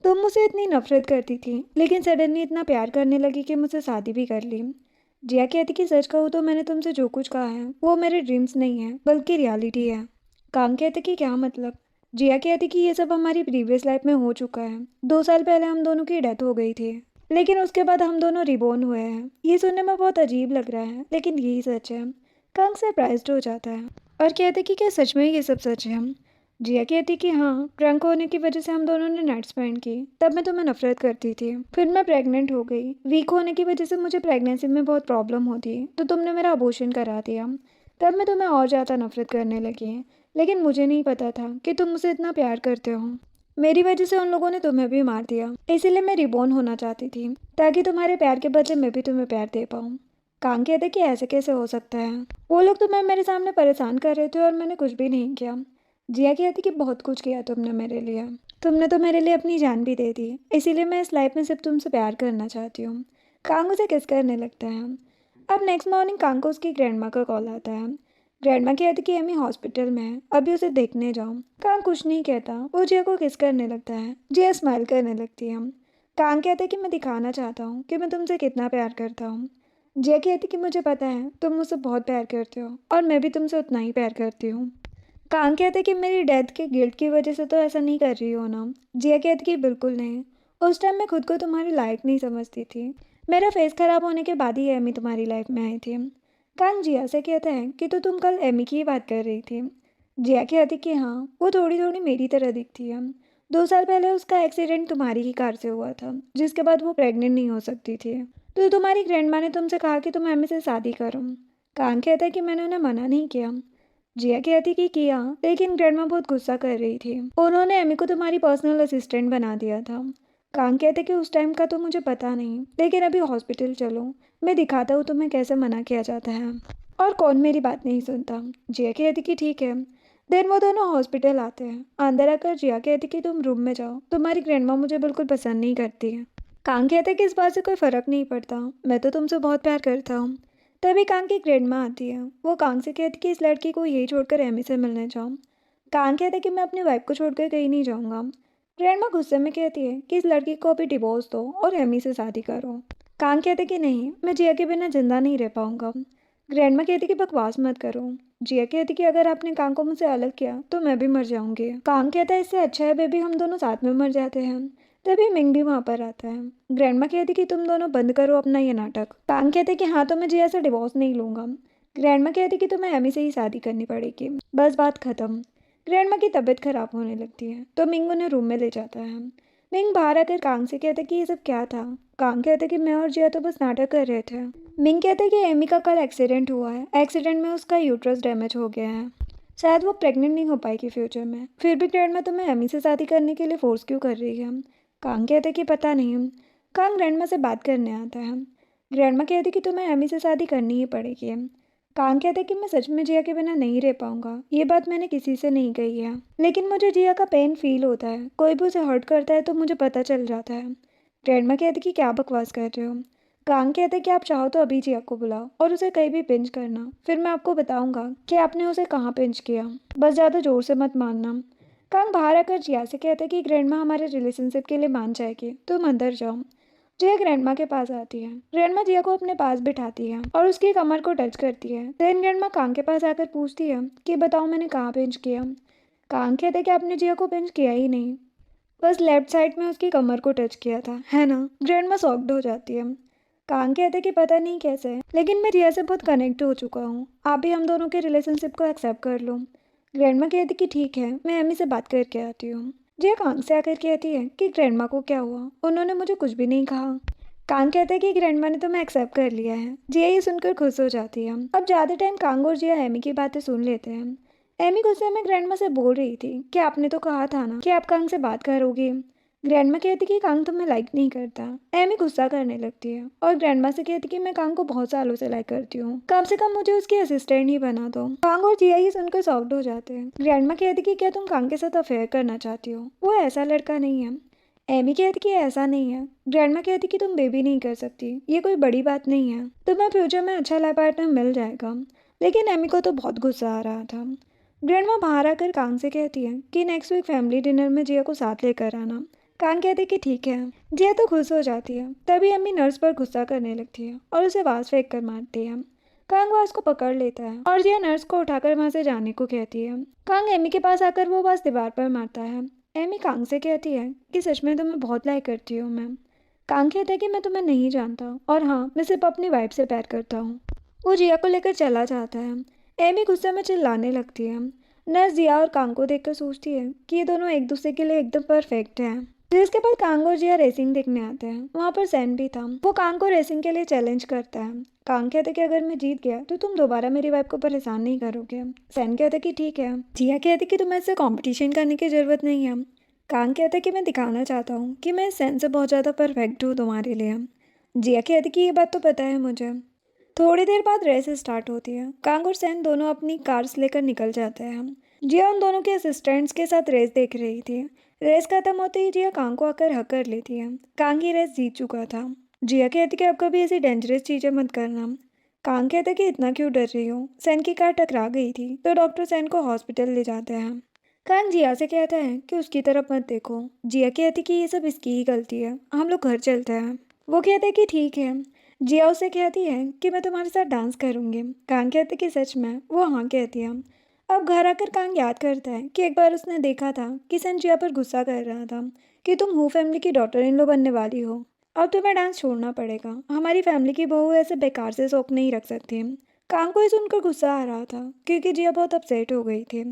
तुम मुझसे इतनी नफरत करती थी लेकिन सडनली इतना प्यार करने लगी कि मुझसे शादी भी कर ली। जिया कहती कि सच कहूँ तो मैंने तुमसे जो कुछ कहा है वो मेरे ड्रीम्स नहीं है बल्कि रियलिटी है। कांग कहते कि क्या मतलब। जिया कहती कि ये सब हमारी प्रीवियस लाइफ में हो चुका है। 2 साल पहले हम दोनों की डेथ हो गई थी, लेकिन उसके बाद हम दोनों रिबॉर्न हुए हैं। ये सुनने में बहुत अजीब लग रहा है लेकिन यही सच है। कांग सरप्राइज्ड हो जाता है और कहते कि क्या सच में ये सब सच है। जिया कहती कि हाँ, ड्रंक होने की वजह से हम दोनों ने नाइट स्पेंड की, तब मैं तुम्हें नफरत करती थी। फिर मैं प्रेग्नेंट हो गई, वीक होने की वजह से मुझे प्रेगनेंसी में बहुत प्रॉब्लम होती, तो तुमने मेरा अबॉर्शन करा दिया। तब मैं तुम्हें और ज़्यादा नफरत करने लगी, लेकिन मुझे नहीं पता था कि तुम मुझसे इतना प्यार करते हो। मेरी वजह से उन लोगों ने तुम्हें भी मार दिया, इसीलिए मैं रिबॉर्न होना चाहती थी ताकि तुम्हारे प्यार के बदले मैं भी तुम्हें प्यार दे पाऊँ। कांग कहते कि ऐसे कैसे हो सकता है, वो लोग तुम्हें मेरे सामने परेशान कर रहे थे और मैंने कुछ भी नहीं किया। जिया कहती कि बहुत कुछ किया तुमने मेरे लिए, तुमने तो मेरे लिए अपनी जान भी दे दी, इसीलिए मैं इस लाइफ में सिर्फ तुमसे प्यार करना चाहती हूँ। कांग उसे किस करने लगता है। अब नेक्स्ट मॉर्निंग कांग को उसकी ग्रैंडमा का कॉल आता है। ग्रैंडमा कहती कि एमी हॉस्पिटल में है, अभी उसे देखने जाओ। कांग कुछ नहीं कहता, वो जिया को किस करने लगता है। जिया स्माइल करने लगती है। कांग कहता है कि मैं दिखाना चाहता हूँ कि मैं तुमसे कितना प्यार करता हूँ। जिया कहती कि मुझे पता है तुम मुझसे बहुत प्यार करते हो और मैं भी तुमसे उतना ही प्यार करती हूँ। कांग कहते कि मेरी डेथ के गिल्ट की वजह से तो ऐसा नहीं कर रही हो ना। जिया कहती कि बिल्कुल नहीं, उस टाइम मैं खुद को तुम्हारी लायक नहीं समझती थी। मेरा फेस खराब होने के बाद ही एमी तुम्हारी लाइफ में आई थी। कांग जिया से कहता है कि तो तुम कल एमी की ही बात कर रही थी। जिया कहती कि हाँ, वो थोड़ी थोड़ी मेरी तरह दिखती है। 2 साल पहले उसका एक्सीडेंट तुम्हारी ही कार से हुआ था, जिसके बाद वो प्रेग्नेंट नहीं हो सकती थी। तो तुम्हारी ग्रैंडमा ने तुमसे कहा कि तुम एमी से शादी करो। कांग कहता है कि मैंने उन्हें मना नहीं किया। जिया कहती कि किया, लेकिन ग्रैंडमा बहुत गुस्सा कर रही थी। उन्होंने एमी को तुम्हारी पर्सनल असिस्टेंट बना दिया था। कांग कहते कि उस टाइम का तो मुझे पता नहीं, लेकिन अभी हॉस्पिटल चलो, मैं दिखाता हूँ तुम्हें कैसे मना किया जाता है और कौन मेरी बात नहीं सुनता। जिया कहती कि ठीक है। देन वो दोनों हॉस्पिटल आते हैं। अंदर आकर जिया कहती कि तुम रूम में जाओ, तुम्हारी ग्रैंडमा मुझे बिल्कुल पसंद नहीं करती है। कांग कहते कि इस बात से कोई फ़र्क नहीं पड़ता, मैं तो तुमसे बहुत प्यार करता हूँ। तभी कांग की ग्रैंडमा आती है। वो कांग से कहती कि इस लड़की को यही छोड़कर एमी से मिलने जाओ। कांग कहते कि मैं अपनी वाइफ को छोड़कर कहीं नहीं जाऊँगा। ग्रैंडमा गुस्से में कहती है कि इस लड़की को अभी डिवोर्स दो और एमी से शादी करो। कांग कहते कि नहीं, मैं जिया के बिना जिंदा नहीं रह पाऊंगा। ग्रैंडमा कहती कि बकवास मत करो। जिया कहती कि अगर आपने कांग को मुझसे अलग किया तो मैं भी मर जाऊंगी। कांग कहता है इससे अच्छा है बेबी हम दोनों साथ में मर जाते हैं। तभी मिंग भी वहां पर आता है। ग्रैंडमा कहती कि तुम दोनों बंद करो अपना ये नाटक। कांग कहते कि हाँ, तो मैं जिया से डिवोर्स नहीं लूंगा। ग्रैंडमा कहती कि तुम्हें एमी से ही शादी करनी पड़ेगी, बस बात खत्म। ग्रैंडमा की तबीयत खराब होने लगती है तो मिंग उन्हें रूम में ले जाता है। मिंग बाहर आकर कांग से कहते कि ये सब क्या था। कांग कहते कि मैं और जिया तो बस नाटक कर रहे थे। मिंग कहते कि एमी का कल एक्सीडेंट हुआ है, एक्सीडेंट में उसका यूट्रस डैमेज हो गया है, शायद वो प्रेग्नेंट नहीं हो पाएगी फ्यूचर में। फिर भी ग्रैंडमा तुम्हें एमी से शादी करने के लिए फोर्स क्यों कर रही है। कांग कहते कि पता नहीं। कांग ग्रैंडमा से बात करने आता है। ग्रैंडमा कहती कि तुम्हें एमी से शादी करनी ही पड़ेगी। कांग कहते कि मैं सच में जिया के बिना नहीं रह पाऊंगा, ये बात मैंने किसी से नहीं कही है, लेकिन मुझे जिया का पेन फील होता है, कोई भी उसे हर्ट करता है तो मुझे पता चल जाता है। ग्रैंडमा कहती कि क्या बकवास कर रहे हो। कांग कहते कि आप चाहो तो अभी जिया को बुलाओ और उसे कहीं भी पिंच करना, फिर मैं आपको बताऊंगा कि आपने उसे कहाँ पिंच किया, बस ज़्यादा जोर से मत मारना। कांग बाहर आकर जिया से कहते कि ग्रैंडमा हमारे रिलेशनशिप के लिए मान जाएगी, तुम अंदर जाओ। जिया ग्रैंडमा के पास आती है। ग्रैंडमा जिया को अपने पास बिठाती है और उसकी कमर को टच करती है। देन ग्रैंडमा कांग के पास आकर पूछती है कि बताओ मैंने कहाँ पिंच किया। कांग कहते कि आपने जिया को पिंच किया ही नहीं, बस लेफ्ट साइड में उसकी कमर को टच किया था, है ना। ग्रैंडमा शॉक्ड हो जाती है। कांग कहते कि पता नहीं कैसे, लेकिन मैं जिया से बहुत कनेक्ट हो चुका हूँ, आप भी हम दोनों के रिलेशनशिप को एक्सेप्ट कर लो। ग्रैंडमा कहती कि ठीक है, मैं एमी से बात करके आती हूँ। जिया कांग से आकर कहती है कि ग्रैंडमा को क्या हुआ, उन्होंने मुझे कुछ भी नहीं कहा। कांग कहता है कि ग्रैंडमा ने तुम्हें एक्सेप्ट कर लिया है। जिया ये सुनकर खुश हो जाती है। अब ज़्यादा टाइम कांग और जिया एमी की बातें सुन लेते हैं। एमी गुस्से में ग्रैंडमा से बोल रही थी कि आपने तो कहा था ना कि आप कांग से बात करोगी। ग्रैंडमा कहती कि कांग तुम्हें लाइक नहीं करता। एमी गुस्सा करने लगती है और ग्रैंडमा से कहती कि मैं कांग को बहुत सालों से लाइक करती हूँ, कम से कम मुझे उसकी असिस्टेंट ही बना दो। कांग और जिया ही सुनकर सॉफ्ट हो जाते हैं। ग्रैंडमा कहती कि क्या तुम कांग के साथ अफेयर करना चाहती हो, वो ऐसा लड़का नहीं है। एमी कहती कि ऐसा नहीं है। ग्रैंडमा कहती कि तुम बेबी नहीं कर सकती, ये कोई बड़ी बात नहीं है, तुम्हें फ्यूचर में अच्छा लाइफ पार्टनर मिल जाएगा। लेकिन एमी को तो बहुत गुस्सा आ रहा था। ग्रैंडमा बाहर आकर कांग से कहती है कि नेक्स्ट वीक फैमिली डिनर में जिया को साथ लेकर आना। कांग कहते कि ठीक है। जिया तो खुश हो जाती है। तभी अम्मी नर्स पर गुस्सा करने लगती है और उसे वास फेंक कर मारती है। कांग वास को पकड़ लेता है और जिया नर्स को उठाकर वहां से जाने को कहती है। कांग एमी के पास आकर वो वास दीवार पर मारता है। एमी कांग से कहती है कि सच में तुम्हें बहुत लाइक करती हूँ मैं। कांग कहता है कि मैं तुम्हें नहीं जानता और हाँ, मैं सिर्फ अपनी वाइफ से प्यार करता हूँ। वो जिया को लेकर चला जाता है। एमी गुस्से में चिल्लाने लगती है। नर्स जिया और कांग को देखकर सोचती है कि ये दोनों एक दूसरे के लिए एकदम परफेक्ट हैं। जिसके बाद कांग और जिया रेसिंग देखने आते हैं। वहाँ पर सैन भी था। वो कांग को रेसिंग के लिए चैलेंज करता है। कांग कहते कि अगर मैं जीत गया तो तुम दोबारा मेरी वाइफ को परेशान नहीं करोगे। सैन कहते कि ठीक है। जिया कहती कि तुम्हें इससे कंपटीशन करने की जरूरत नहीं है। कांग कहते कि मैं दिखाना चाहता हूँ कि मैं सैन से बहुत ज़्यादा परफेक्ट हूँ तुम्हारे लिए। जिया कहती कि ये बात तो पता है मुझे। थोड़ी देर बाद रेस स्टार्ट होती है। कांग और सैन दोनों अपनी कार्स लेकर निकल जाते हैं। जिया उन दोनों के असिस्टेंट्स के साथ रेस देख रही थी। रेस खत्म होते ही जिया कांग को आकर हक कर लेती है। कांग ही रेस जीत चुका था। जिया कहती कि अब कभी ऐसी डेंजरस चीज़ें मत करना। कांग कहते कि इतना क्यों डर रही हो, सैन की कार टकरा गई थी तो डॉक्टर सैन को हॉस्पिटल ले जाते हैं। कांग जिया से कहता है कि उसकी तरफ मत देखो। जिया कहती कि ये सब इसकी ही गलती है, हम लोग घर चलते हैं। वो कहते कि ठीक है। जिया उसे कहती है कि मैं तुम्हारे साथ डांस करूंगी। कांग कहते कि सच में। वो हाँ कहती है। अब घर आकर कांग याद करता है कि एक बार उसने देखा था कि सन जिया पर गुस्सा कर रहा था कि तुम हु फैमिली की डॉटर इन लो बनने वाली हो, अब तुम्हें डांस छोड़ना पड़ेगा, हमारी फैमिली की बहू ऐसे बेकार से शौक नहीं रख सकती। कांग को ये सुनकर गुस्सा आ रहा था क्योंकि जिया बहुत अपसेट हो गई थी।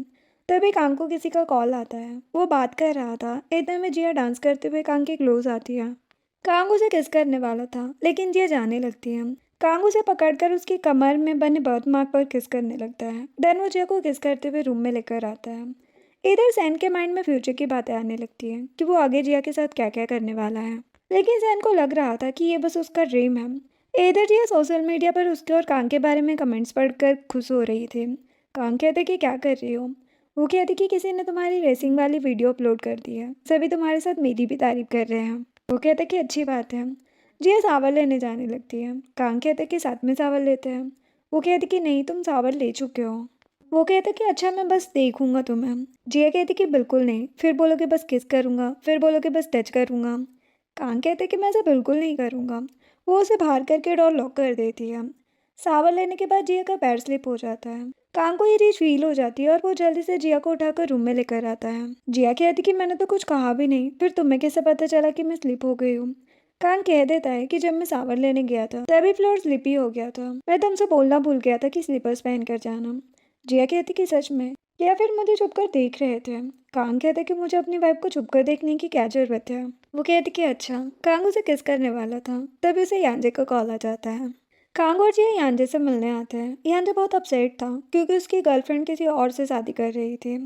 तभी कांग को किसी का कॉल आता है। वो बात कर रहा था, इतने में जिया डांस करते हुए कांग के क्लोज आती है। कांग उसे किस करने वाला था लेकिन जिया जाने लगती है। कांग उसे पकड़कर उसकी कमर में बने बर्थ मार्क पर किस करने लगता है। देन वो जिया को किस करते हुए रूम में लेकर आता है। इधर सैन के माइंड में फ्यूचर की बातें आने लगती हैं कि वो आगे जिया के साथ क्या क्या करने वाला है। लेकिन सैन को लग रहा था कि ये बस उसका ड्रीम है। इधर जिया सोशल मीडिया पर उसके और कांग के बारे में कमेंट्स पढ़कर खुश हो रही थी। कांग कहते कि क्या कर रही हो। वो कहती कि किसी ने तुम्हारी रेसिंग वाली वीडियो अपलोड कर दी है, सभी तुम्हारे साथ मेरी भी तारीफ कर रहे हैं। वो कहते कि अच्छी बात है। जिया सावर लेने जाने लगती है। कांग कहते कि साथ में सावर लेते हैं। वो कहती कि नहीं, तुम सावर ले चुके हो। वो कहते कि अच्छा मैं बस देखूंगा तुम्हें। जिया कहती कि बिल्कुल नहीं, फिर बोलोगे बस किस करूंगा, फिर बोलोगे बस टच करूंगा। कांग कहते कि मैं ऐसा बिल्कुल नहीं करूंगा। वो उसे बाहर करके डोर लॉक कर देती है। सावर लेने के बाद जिया का पैर स्लिप हो जाता है। कांग को ये चीज फील हो जाती है और वो जल्दी से जिया को उठाकर रूम में लेकर आता है। जिया कहती कि मैंने तो कुछ कहा भी नहीं, फिर तुम्हें कैसे पता चला कि मैं स्लिप हो गई हूँ। कांग कह देता है कि जब मैं सावर लेने गया था तभी फ्लोर स्लिपी हो गया था, मैं तुमसे बोलना भूल गया था कि स्लीपर्स पहन कर जाना। जिया कहती कि सच में, या फिर मुझे छुपकर देख रहे थे। कांग कहते कि मुझे अपनी वाइफ को छुपकर देखने की क्या जरूरत है। वो कहती कि अच्छा। कांग उसे किस करने वाला था तभी उसे यांजे का कॉल आ जाता है। कांग और जिया यांजे से मिलने आते हैं। यांजे बहुत अपसेट था क्योंकि उसकी गर्लफ्रेंड किसी और से शादी कर रही थी।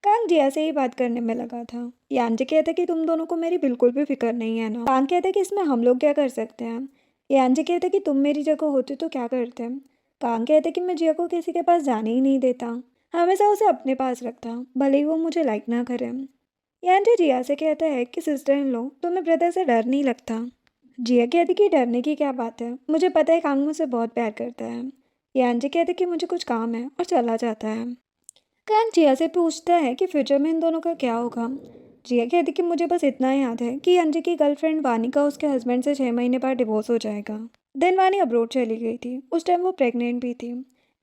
कांग जिया से ही बात करने में लगा था। यांजे कहते कि तुम दोनों को मेरी बिल्कुल भी फिक्र नहीं है ना। कांग कहते कि इसमें हम लोग क्या कर सकते हैं। यांजे कहते कि तुम मेरी जगह होते तो क्या करते। कांग कहते कि मैं जिया को किसी के पास जाने ही नहीं देता, हमेशा उसे अपने पास रखता, भले ही वो मुझे लाइक ना करे। यांजे जिया से कहता है कि सिस्टर इन लो, तुम्हें ब्रदर से डर नहीं लगता। जिया कहती कि डरने की क्या बात है, मुझे पता है कांग मुझसे बहुत प्यार करता है। यांजे कहते कि मुझे कुछ काम है और चला जाता है। कांग जिया से पूछता है कि फ्यूचर में इन दोनों का क्या होगा। जिया कहती कि मुझे बस इतना याद है कि अंजू की गर्लफ्रेंड वानी का उसके हस्बैंड से 6 महीने बाद डिवोर्स हो जाएगा। देन वानी अब्रोड चली गई थी, उस टाइम वो प्रेग्नेंट भी थी।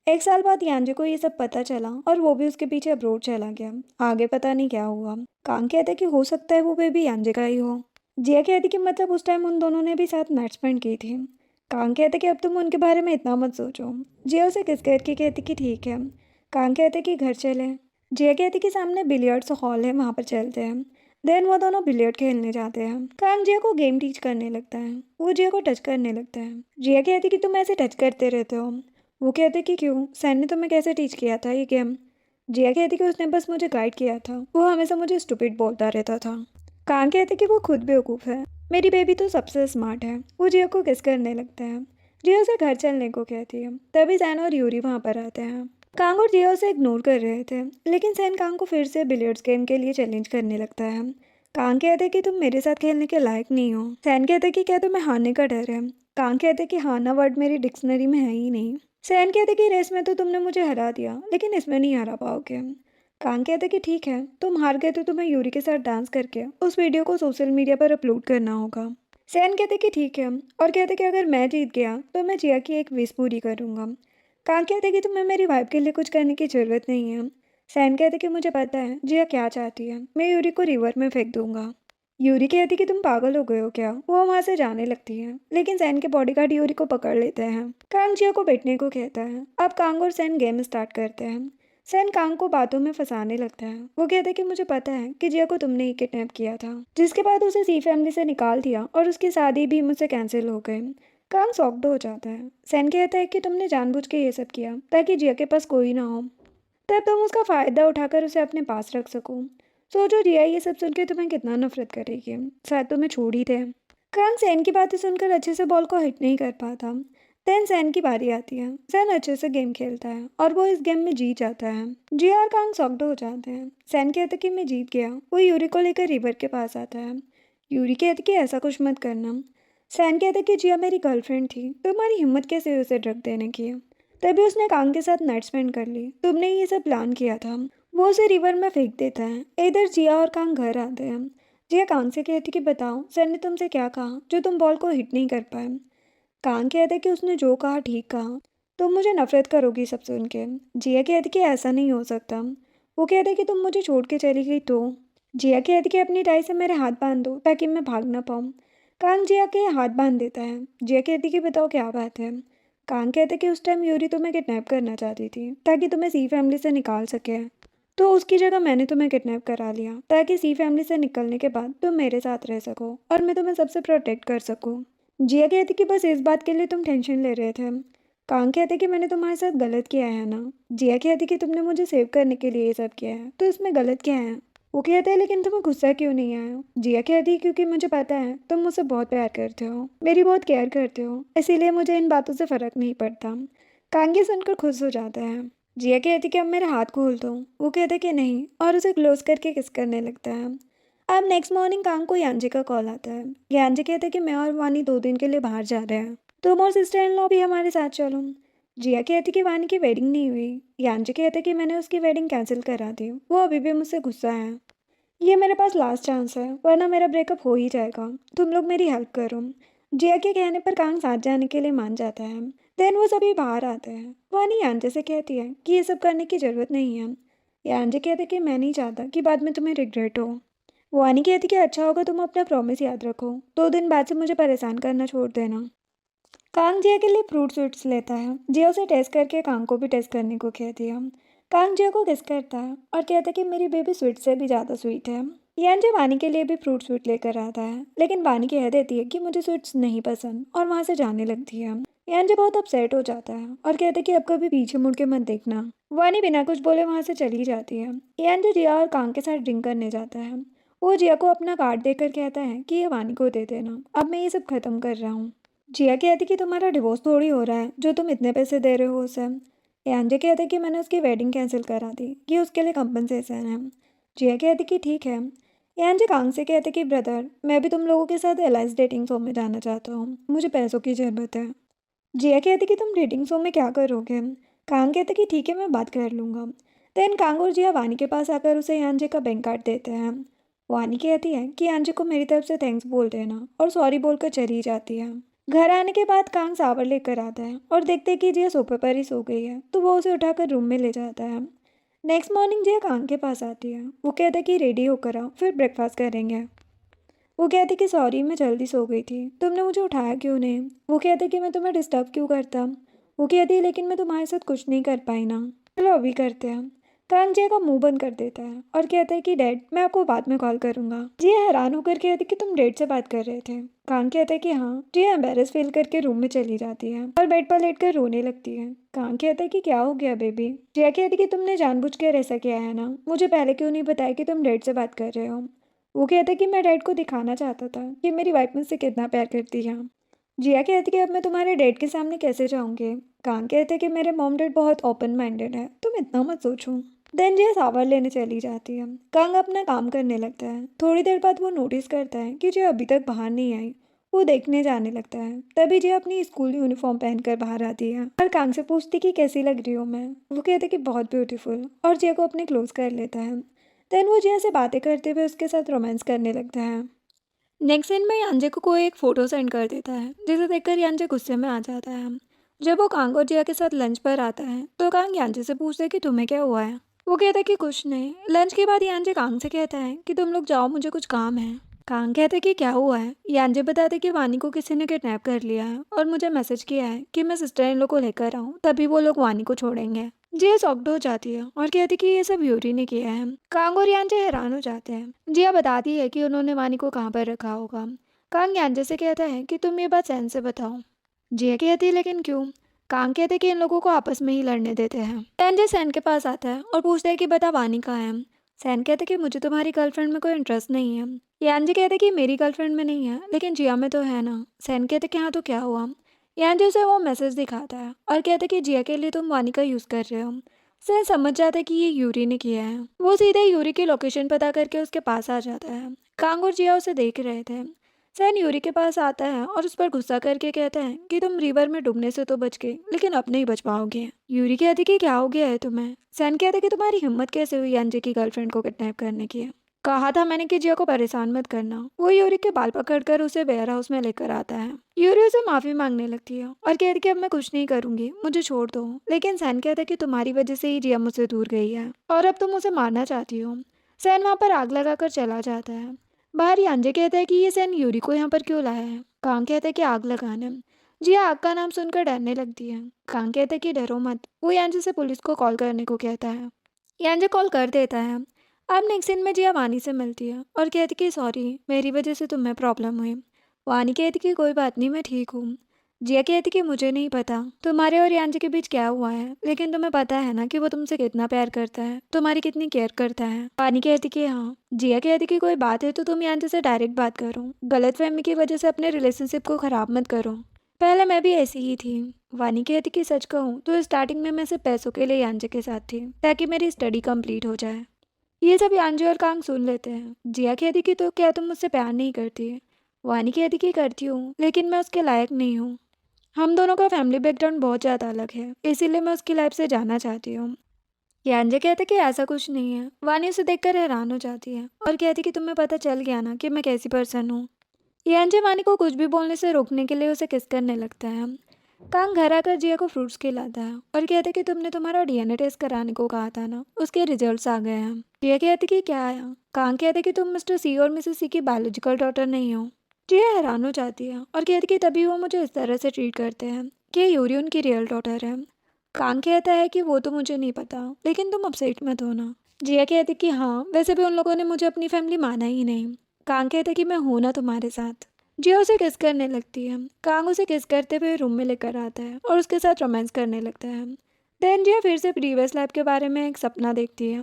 1 साल बाद यांजे को ये सब पता चला और वो भी उसके पीछे अब्रोड चला गया। आगे पता नहीं क्या हुआ। कांग कहते कि हो सकता है वो बेबी यांजे का ही हो। जिया कहती कि मतलब उस टाइम उन दोनों ने भी साथ नाइट स्पेंड की थी। कांग कहते कि अब तुम उनके बारे में इतना मत सोचो। जिया उसे किस करके कहती कि ठीक है। कांग कहते कि घर चले। जिया कहती कि सामने बिलियर्ड्स हॉल है, वहाँ पर चलते हैं। देन वो दोनों बिलियर्ड खेलने जाते हैं। कांग जिया को गेम टीच करने लगता है। वो जिया को टच करने लगता है। जिया कहती कि तुम ऐसे टच करते रहते हो। वो कहते कि क्यों, सैन ने तुम्हें कैसे टीच किया था ये गेम। जिया कहती कि उसने बस मुझे गाइड किया था, वो हमेशा मुझे स्टूपिड बोलता रहता था। कांग कहते कि वो खुद बेवकूफ़ है। मेरी बेबी तो सबसे स्मार्ट है। वो जिया को किस करने लगता है। जिया उसे घर चलने को कहती है। तभी सैन और यूरी वहाँ पर आते हैं। कांग और जिया उसे इग्नोर कर रहे थे, लेकिन सैन कांग को फिर से बिलियर्ड्स गेम के लिए चैलेंज करने लगता है। कांग कहते कि तुम मेरे साथ खेलने के लायक नहीं हो। सैन कहते कि क्या तुम्हें हारने का डर है। कांग कहते कि हारना वर्ड मेरी डिक्शनरी में है ही नहीं। सैन कहते कि रेस में तो तुमने मुझे हरा दिया, लेकिन इसमें नहीं हरा पाओगे। कांग कहते कि ठीक है, तुम हार गए तो तुम्हें यूरी के साथ डांस करके उस वीडियो को सोशल मीडिया पर अपलोड करना होगा। सैन कहते कि ठीक है, और कहते कि अगर मैं जीत गया तो मैं जिया की एक विश पूरी करूंगा। कांग कहते कि तुम्हें मेरी वाइफ के लिए कुछ करने की ज़रूरत नहीं है। सैन कहते कि मुझे पता है जिया क्या चाहती है, मैं यूरी को रिवर में फेंक दूंगा। यूरी कहती कि तुम पागल हो गए हो क्या। वो वहाँ से जाने लगती है, लेकिन सैन के बॉडीगार्ड यूरी को पकड़ लेते हैं। कांग जिया को बैठने को कहता है। अब कांग और सैन गेम स्टार्ट करते हैं। सैन कांग को बातों में फंसाने लगता है। वो कहता है कि मुझे पता है कि जिया को तुमने ही किडनैप किया था, जिसके बाद उसे सी फैमिली से निकाल दिया और उसकी शादी भी मुझसे कैंसिल हो गई। कांग शॉक्ड हो जाता है। सैन कहता है कि तुमने जानबूझ के ये सब किया ताकि जिया के पास कोई ना हो, तब तुम उसका फ़ायदा उठाकर उसे अपने पास रख सको। सोचो जिया ये सब सुन के तुम्हें कितना नफरत करेगी। शायद तुम्हें छोड़ ही दे। कांग सैन की बातें सुनकर अच्छे से बॉल को हिट नहीं कर पाता। देन सैन की बारी आती है। सैन अच्छे से गेम खेलता है और वो इस गेम में जीत जाता है। जिया और कांग शॉक्ड हो जाते हैं। सैन कहता है कि मैं जीत गया। वो यूरी को लेकर रिवर के पास आता है। यूरी कहती कि ऐसा कुछ मत करना। सैन कहता कि जिया मेरी गर्लफ्रेंड थी, तुम्हारी हिम्मत कैसे हुई उसे ड्रग देने की। तभी उसने कांग के साथ नाइट स्पेंड कर ली। तुमने ये सब प्लान किया था। वो उसे रिवर में फेंक देता है। इधर जिया और कांग घर आते हैं। जिया कांग से कहती कि बताओ सैन ने तुमसे क्या कहा जो तुम बॉल को हिट नहीं कर पाए। कांग कहते कि उसने जो कहा ठीक कहा, तुम मुझे नफरत करोगी सब सुन के। जिया कहती कि ऐसा नहीं हो सकता। वो कहते कि तुम मुझे छोड़ के चली गई तो। जिया कहती कि अपनी टाई से मेरे हाथ बांध दो ताकि मैं भाग ना पाऊँ। कांग जिया के हाथ बांध देता है। जिया कहती कि बताओ क्या बात है। कांग कहते कि उस टाइम यूरी तुम्हें किडनैप करना चाहती थी ताकि तुम्हें सी फैमिली से निकाल सके, तो उसकी जगह मैंने तुम्हें किडनैप करा लिया ताकि सी फैमिली से निकलने के बाद तुम मेरे साथ रह सको और मैं तुम्हें सबसे प्रोटेक्ट कर सकूं। जिया कहती कि बस इस बात के लिए तुम टेंशन ले रहे थे। कांग कहते कि मैंने तुम्हारे साथ गलत किया है ना। जिया कहती कि तुमने मुझे सेव करने के लिए ये सब किया है, तो इसमें गलत क्या है। वो कहते हैं लेकिन तुम्हें गुस्सा क्यों नहीं आया। जिया कहती क्योंकि मुझे पता है तुम मुझसे बहुत प्यार करते हो, मेरी बहुत केयर करते हो, इसीलिए मुझे इन बातों से फ़र्क नहीं पड़ता। कांग ये सुनकर खुश हो जाता है। जिया कहती कि अब मेरा हाथ खोल दो। वो कहते कि नहीं, और उसे क्लोज करके किस करने लगता है। अब नेक्स्ट मॉर्निंग कांग को यांजी का कॉल आता है। यांजी कहते कि मैं और वानी 2 दिन के लिए बाहर जा रहे हैं, तुम और सिस्टर इन लॉ भी हमारे साथ चलो। जिया कहती कि वानी की वेडिंग नहीं हुई। यांजी कहते कि मैंने उसकी वेडिंग कैंसिल करा दी, वो अभी भी मुझसे गुस्सा है। ये मेरे पास लास्ट चांस है, वरना मेरा ब्रेकअप हो ही जाएगा। तुम लोग मेरी हेल्प करो। जिया के कहने पर कांग साथ जाने के लिए मान जाता है। देन वो सभी बाहर आते हैं। वानी यांजे से कहती है कि ये सब करने की ज़रूरत नहीं है। यांजे कहते कि मैं नहीं चाहता कि बाद में तुम्हें रिग्रेट हो। वानी कहती कि अच्छा होगा तुम अपना प्रॉमिस याद रखो, 2 दिन बाद से मुझे परेशान करना छोड़ देना। कांग जिया के लिए फ्रूट स्वीट्स लेता है। जिया उसे टेस्ट करके कांग को भी टेस्ट करने को कहती है। कांग जिया को किस करता है और कहता है कि मेरी बेबी स्वीट से भी ज़्यादा स्वीट है। यांजे वानी के लिए भी फ्रूट स्वीट लेकर आता है, लेकिन वानी कह देती है कि मुझे स्वीट्स नहीं पसंद और वहाँ से जाने लगती है। यांजे बहुत अपसेट हो जाता है और कहता है कि अब कभी पीछे मुड़ के मत देखना। वानी बिना कुछ बोले वहाँ से चली जाती है। यांजे जिया और कांग के साथ ड्रिंक करने जाता है। वो जिया को अपना कार्ड देकर कहता है कि ये वानी को दे देना, अब मैं ये सब खत्म कर रहा हूँ। जिया कहती कि तुम्हारा डिवोर्स थोड़ी हो रहा है जो तुम इतने पैसे दे रहे हो उसे। यांजे कहते कि मैंने उसकी वेडिंग कैंसिल करा दी, ये उसके लिए कंपनसेशन है। जिया कहती कि ठीक है। यांजे कांग से कहते कि ब्रदर, मैं भी तुम लोगों के साथ एलाइज डेटिंग शो में जाना चाहता हूँ, मुझे पैसों की ज़रूरत है। जिया कहती कि तुम डेटिंग शो में क्या करोगे। कांग कहते कि ठीक है मैं बात कर लूँगा। देन कांग और जिया वानी के पास आकर उसे यांजे का बैंक कार्ड देते हैं। वानी कहती है कि यांजे को मेरी तरफ से थैंक्स बोल देना और सॉरी बोलकर चली जाती है। घर आने के बाद कांग सावर लेकर आता है और देखते हैं कि जिया सोफे पर ही सो गई है, तो वो उसे उठाकर रूम में ले जाता है। नेक्स्ट मॉर्निंग जिया कांग के पास आती है। वो कहता है कि रेडी होकर आओ, फिर ब्रेकफास्ट करेंगे। वो कहती कि सॉरी मैं जल्दी सो गई थी, तुमने मुझे उठाया क्यों नहीं। वो कहते कि मैं तुम्हें डिस्टर्ब क्यों करता। वो कहती है लेकिन मैं तुम्हारे साथ कुछ नहीं कर पाई ना। चलो अभी करते हैं। कांग जिया का मुंह बंद कर देता है और कहता है कि डैड मैं आपको बाद में कॉल करूंगा। जिया हैरान होकर कहती कि तुम डैड से बात कर रहे थे। कांग कहता है कि हाँ। जिया एम्बेरस फील करके रूम में चली जाती है और बेड पर लेटकर रोने लगती है। कांग कहता है कि क्या हो गया बेबी। जिया कहती कि तुमने जानबूझ कर ऐसा किया है ना, मुझे पहले क्यों नहीं बताया कि तुम डैड से बात कर रहे हो। वो कहते कि मैं डैड को दिखाना चाहता था कि मेरी वाइफ मुझसे कितना प्यार करती है। जिया कहती कि अब मैं तुम्हारे डैड के सामने कैसे जाऊंगी। कांग कहते कि मेरे मॉम डैड बहुत ओपन माइंडेड है, तुम इतना मत सोचो। देन जिया सावर लेने चली जाती है। कांग अपना काम करने लगता है। थोड़ी देर बाद वो नोटिस करता है कि जिया अभी तक बाहर नहीं आई। वो देखने जाने लगता है। तभी जिया अपनी स्कूल यूनिफॉर्म पहनकर बाहर आती है और कांग से पूछती कि कैसी लग रही हूँ मैं। वो कहते कि बहुत ब्यूटीफुल और जिया को अपने क्लोज कर लेता है। देन वो जिया से बातें करते हुए उसके साथ रोमांस करने लगता है। नेक्स्ट सीन में यांजे को कोई एक फ़ोटो सेंड कर देता है, जिसे देखकर यांजे गुस्से में आ जाता है। जब वो कांग और जिया के साथ लंच पर आता है तो कांग यांजे से पूछता है कि तुम्हें क्या हुआ है। वो कहता है कि कुछ नहीं। लंच के बाद यांजे कांग से कहता है कि तुम लोग जाओ, मुझे कुछ काम है। कांग कहता है कि क्या हुआ है। यांजे बताते कि वानी को किसी ने किडनैप कर लिया है और मुझे मैसेज किया है कि मैं सिस्टर इन लोग को लेकर आऊँ, तभी वो लोग वानी को छोड़ेंगे। जिया शॉक्ड हो जाती है और कहती कि ये सब यूरी ने किया है। कांग और यांजे हैरान हो जाते हैं। जिया बताती है कि उन्होंने वानी को कहाँ पर रखा होगा। कांग यांजे से कहता है कि तुम ये बात सैन से बताओ। जिया कहती है लेकिन क्यों। कांग कहते कि इन लोगों को आपस में ही लड़ने देते हैं। यांजे सैन के पास आता है और पूछता है कि बता वानी कहाँ है। सैन कहते कि मुझे तुम्हारी गर्लफ्रेंड में कोई इंटरेस्ट नहीं है। यांजे कहते कि मेरी गर्लफ्रेंड में नहीं है लेकिन जिया में तो है ना। सैन कहते कि हाँ तो क्या हुआ। यांजे उसे वो मैसेज दिखाता है और कहते कि जिया के लिए तुम वानी का यूज़ कर रहे हो। सैन समझ जाता है कि ये यूरी ने किया है। वो सीधे यूरी की लोकेशन पता करके उसके पास आ जाता है। कांग और जिया उसे देख रहे थे। सैन यूरी के पास आता है और उस पर गुस्सा करके कहता है कि तुम रिवर में डूबने से तो बच गए लेकिन अब नहीं बच पाओगे। यूरी कहती कि क्या हो गया है तुम्हें। सैन कहता कि तुम्हारी हिम्मत कैसे हुई यांजे की गर्लफ्रेंड को किडनैप करने की। कहा था मैंने कि जिया को परेशान मत करना। वो यूरी के बाल पकड़कर उसे वेयर हाउस में लेकर आता है। यूरी उसे माफी मांगने लगती है और कहती कि अब मैं कुछ नहीं करूंगी, मुझे छोड़ दो। लेकिन सैन कहता है कि तुम्हारी वजह से ही जिया मुझसे दूर गई है और अब तुम उसे मारना चाहती हो। सैन वहां पर आग लगाकर चला जाता है। बाहर यांजे कहता है कि ये सैन यूरी को यहाँ पर क्यों लाया है। कांग कहता है कि आग लगाने। जिया आग का नाम सुनकर डरने लगती है। कांग कहता है कि डरो मत। वो यांजे से पुलिस को कॉल करने को कहता है। यांजे कॉल कर देता है। अब नेक्स्ट सीन में जिया वानी से मिलती है और कहती कि सॉरी, मेरी वजह से तुम्हें प्रॉब्लम हुई। वानी कहती कि कोई बात नहीं, मैं ठीक हूँ। जिया कहती कि मुझे नहीं पता तुम्हारे और यांजे के बीच क्या हुआ है, लेकिन तुम्हें पता है ना कि वो तुमसे कितना प्यार करता है, तुम्हारी कितनी केयर करता है। वानी कहती कि हाँ। जिया कहती कि कोई बात है तो तुम यांजे से डायरेक्ट बात करो, गलतफहमी की वजह से अपने रिलेशनशिप को ख़राब मत करो। पहले मैं भी ऐसी ही थी। वानी कहती कि सच कहूँ तो स्टार्टिंग में मैं सिर्फ पैसों के लिए यांजे के साथ थी ताकि मेरी स्टडी कंप्लीट हो जाए। ये सब यांजे और कांग सुन लेते हैं। जिया कहती कि तो क्या तुम मुझसे प्यार नहीं करती। वानी कहती कि करती हूँ लेकिन मैं उसके लायक नहीं हूँ। हम दोनों का फैमिली बैकग्राउंड बहुत ज़्यादा अलग है, इसीलिए मैं उसकी लाइफ से जाना चाहती हूँ। यांजे कहते कि ऐसा कुछ नहीं है। वानी उसे देखकर हैरान हो जाती है और कहती कि तुम्हें पता चल गया ना कि मैं कैसी पर्सन हूँ। यांजे वानी को कुछ भी बोलने से रोकने के लिए उसे किस करने लगता है। कांग घर आकर जिया को फ्रूट्स खिलाता है और कहते कि तुमने तुम्हारा डीएनए टेस्ट कराने को कहा था ना, उसके रिजल्ट्स आ गए हैं। जिया कहती कि क्या आया। कांग कहते कि तुम मिस्टर सी और मिसेस सी की बायोलॉजिकल डॉटर नहीं हो। जिया हैरान हो जाती है और कहती कि तभी वो मुझे इस तरह से ट्रीट करते हैं कि यूरी उनकी रियल डॉटर है। कांग कहता है कि वो तो मुझे नहीं पता, लेकिन तुम अपसेट मत होना। जिया कहती कि हाँ, वैसे भी उन लोगों ने मुझे अपनी फैमिली माना ही नहीं। कांग कहते कि मैं हूं ना तुम्हारे साथ। जिया उसे किस करने लगती है। कांग उसे किस करते हुए रूम में लेकर आता है और उसके साथ रोमांस करने लगता है। देन जिया फिर से प्रीवियस लाइफ के बारे में एक सपना देखती है,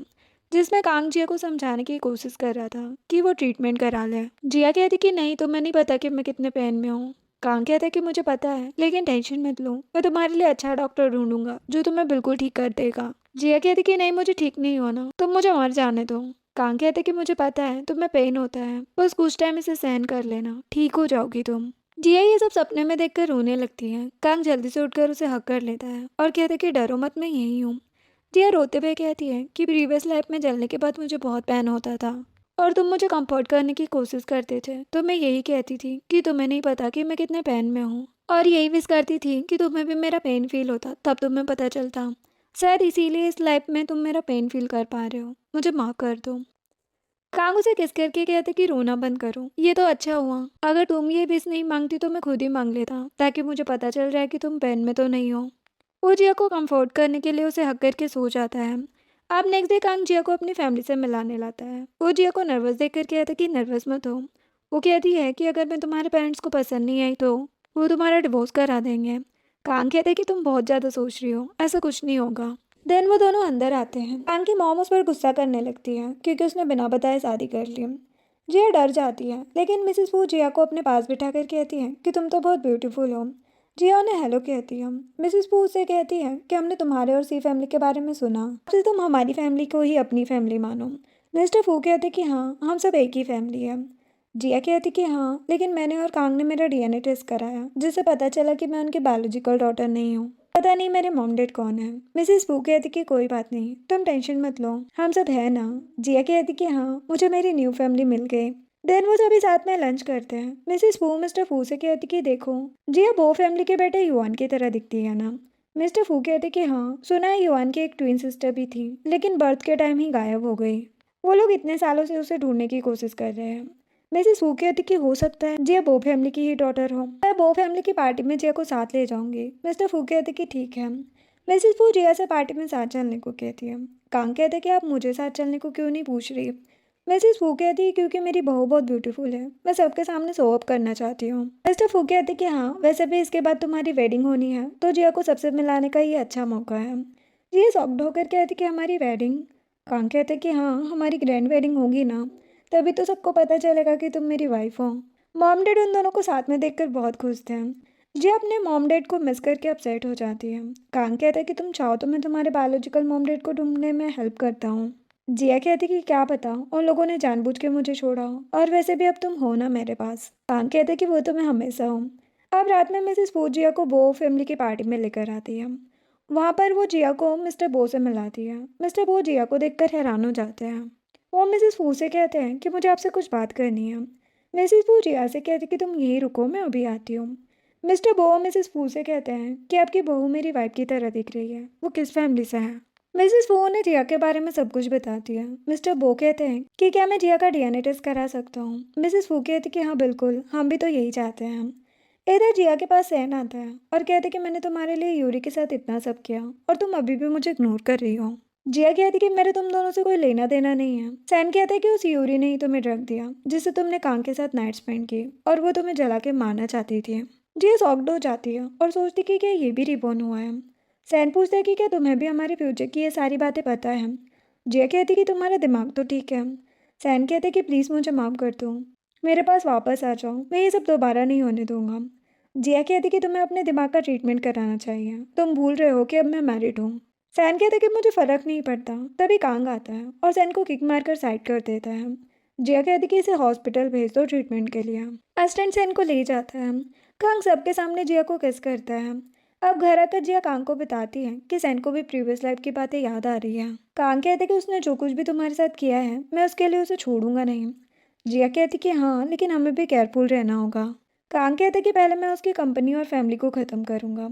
जिसमें कांग जिया को समझाने की कोशिश कर रहा था कि वो ट्रीटमेंट करा ले। जिया कहती कि नहीं, तुम्हें नहीं पता कि मैं कितने पेन में हूँ। कांग कहता है कि मुझे पता है, लेकिन टेंशन मत लो, मैं तुम्हारे लिए अच्छा डॉक्टर ढूंढूंगा जो तुम्हें बिल्कुल ठीक कर देगा। जिया कहती कि नहीं, मुझे ठीक नहीं होना, तुम मुझे मर जाने दो। कांग कहते कि मुझे पता है तुम्हें पेन होता है, बस कुछ टाइम इसे सहन कर लेना, ठीक हो जाओगी तुम। जिया ये सब सपने में देखकर रोने लगती है। कांग जल्दी से उठकर उसे हक कर लेता है और कहते कि डरो मत, मैं यही हूँ। जिया रोते हुए कहती है कि प्रीवियस लाइफ में जलने के बाद मुझे बहुत पेन होता था और तुम मुझे कंफर्ट करने की कोशिश करते थे, तो मैं यही कहती थी कि तुम्हें नहीं पता कि मैं कितने पेन में हूँ, और यही विश करती थी कि तुम्हें भी मेरा पेन फील होता, तब तुम्हें पता चलता। शायद इसीलिए इस लाइफ में तुम मेरा पेन फील कर पा रहे हो, मुझे माफ़ कर दो। कांग उसे किस करके कहते कि रोना बंद करो, ये तो अच्छा हुआ, अगर तुम ये विश नहीं मांगती तो मैं खुद ही मांग लेता, ताकि मुझे पता चल जाए कि तुम पेन में तो नहीं हो। वो जिया को कंफर्ट करने के लिए उसे हक करके सो जाता है। अब नेक्स्ट डे कांग जिया को अपनी फैमिली से मिलाने लाता है। वो जिया को नर्वस देख कर कहता कि नर्वस मत हो। वो कहती है कि अगर मैं तुम्हारे पेरेंट्स को पसंद नहीं आई तो वो तुम्हारा डिवोर्स करा देंगे। कांग कहते कि तुम बहुत ज़्यादा सोच रही हो, ऐसा कुछ नहीं होगा। देन वो दोनों अंदर आते हैं। कांग की मॉम उस पर गुस्सा करने लगती है क्योंकि उसने बिना बताए शादी कर ली। जिया डर जाती है, लेकिन मिसेस वू जिया को अपने पास बिठा कर कहती है कि तुम तो बहुत ब्यूटीफुल हो। जिया उन्हें हेलो कहती है। मिसेस वू उसे कहती है कि हमने तुम्हारे और सी फैमिली के बारे में सुना, अब से तुम हमारी फैमिली को ही अपनी फैमिली मानो। मिस्टर फू कहते कि हाँ, हम सब एक ही फैमिली है। जिया कहती कि हाँ, लेकिन मैंने और कांग ने मेरा डीएनए टेस्ट कराया, जिससे पता चला कि मैं उनकी बायोलॉजिकल डॉटर नहीं हूँ। पता नहीं मेरे मॉम डैड कौन है। मिसेस फू कहती कि कोई बात नहीं, तुम टेंशन मत लो, हम सब है ना। जिया कहती कि हाँ, मुझे मेरी न्यू फैमिली मिल गई। देन वो सभी साथ में लंच करते हैं। मिसेस फू मिस्टर फू से कहती कि देखो, जिया बो फैमिली के बेटे युआन की तरह दिखती है ना। मिस्टर फू कहते कि हाँ, सुना है युआन की एक ट्विन सिस्टर भी थी, लेकिन बर्थ के टाइम ही गायब हो गई। वो लोग इतने सालों से उसे ढूंढने की कोशिश कर रहे हैं। मिसेस फू कहती कि हो सकता है जिया बो फैमिली की ही डॉटर हो। मैं बो फैमिली की पार्टी में जिया को साथ ले जाऊंगी। मिस्टर फू कहते कि ठीक है। मिसेस फू जिया से पार्टी में साथ चलने को कहती है। कांग कहते कि आप मुझे साथ चलने को क्यों नहीं पूछ रही। मिसेस फू कहती है क्योंकि मेरी बहू बहुत ब्यूटीफुल है, मैं सबके सामने शो अप करना चाहती हूँ। मिस्टर फू कहते कि हाँ, वैसे भी इसके बाद तुम्हारी वेडिंग होनी है, तो जिया को सबसे मिलाने का ये अच्छा मौका है। जिया शॉक्ड होकर कहती कि हमारी वेडिंग। कांग कहते कि हाँ, हमारी ग्रैंड वेडिंग होगी ना, तभी तो सबको पता चलेगा कि तुम मेरी वाइफ हो। मॉम डैड उन दोनों को साथ में देखकर बहुत खुश थे। जिया अपने मॉम डैड को मिस करके अपसेट हो जाती है। कांग कहता है कि तुम चाहो तो मैं तुम्हारे बायोलॉजिकल मॉम डैड को ढूंढने में हेल्प करता हूँ। जिया कहती कि क्या पता उन लोगों ने जानबूझ के मुझे छोड़ा हो, और वैसे भी अब तुम हो ना मेरे पास। कांग कहते कि वो तो मैं हमेशा हूँ। अब रात में मिसेस फू जिया को बो फैमिली की पार्टी में लेकर आती है। वहाँ पर वो जिया को मिस्टर बो से मिलाती है। मिस्टर बो जिया को देखकर हैरान हो जाते हैं। वो मिसेस फू से कहते हैं कि मुझे आपसे कुछ बात करनी है। मिसेस फू जिया से कहती कि तुम यहीं रुको, मैं अभी आती हूँ। मिस्टर बो मिसेस फू से कहते हैं कि आपकी बहू मेरी वाइफ की तरह दिख रही है, वो किस फैमिली से है। मिसेस फू ने जिया के बारे में सब कुछ बताती है। मिस्टर बो कहते हैं कि क्या मैं जिया का डीएनए टेस्ट करा सकता हूँ। मिसेस फू कहती कि हाँ बिल्कुल, हम भी तो यही चाहते हैं। इधर जिया के पास सहन आता है और कहते कि मैंने तुम्हारे लिए यूरी के साथ इतना सब किया और तुम अभी भी मुझे इग्नोर कर रही हो। जिया कहती कि मेरे तुम दोनों से कोई लेना देना नहीं है। सैन कहता है कि उस यूरी ने ही तुम्हें ड्रग दिया, जिससे तुमने कांग के साथ नाइट स्पेंड की, और वो तुम्हें जला के मारना चाहती थी। जिया शॉक्ड हो जाती है और सोचती कि क्या ये भी रिबॉर्न हुआ है। सैन पूछता है कि क्या तुम्हें भी हमारे फ्यूचर की ये सारी बातें पता है। जिया कहती कि तुम्हारा दिमाग तो ठीक है। सैन कहते कि प्लीज़ मुझे माफ़ कर दो, मेरे पास वापस आ जाओ, मैं ये सब दोबारा नहीं होने दूंगा। जिया कहती कि तुम्हें अपने दिमाग का ट्रीटमेंट कराना चाहिए, तुम भूल रहे हो कि अब मैं मैरिड हूँ। सैन कहते कि मुझे फ़र्क नहीं पड़ता। तभी कांग आता है और सैन को किक मारकर साइड कर देता है। जिया कहती कि इसे हॉस्पिटल भेज दो ट्रीटमेंट के लिए। असिस्टेंट सैन को ले जाता है। कांग सबके सामने जिया को किस करता है। अब घर आकर जिया कांग को बताती है कि सैन को भी प्रीवियस लाइफ की बातें याद आ रही है। कांग कहते कि उसने जो कुछ भी तुम्हारे साथ किया है, मैं उसके लिए उसे छोड़ूंगा नहीं। जिया कहती कि हाँ, लेकिन हमें भी केयरफुल रहना होगा। कांग कहते कि पहले मैं उसकी कंपनी और फैमिली को ख़त्म करूंगा।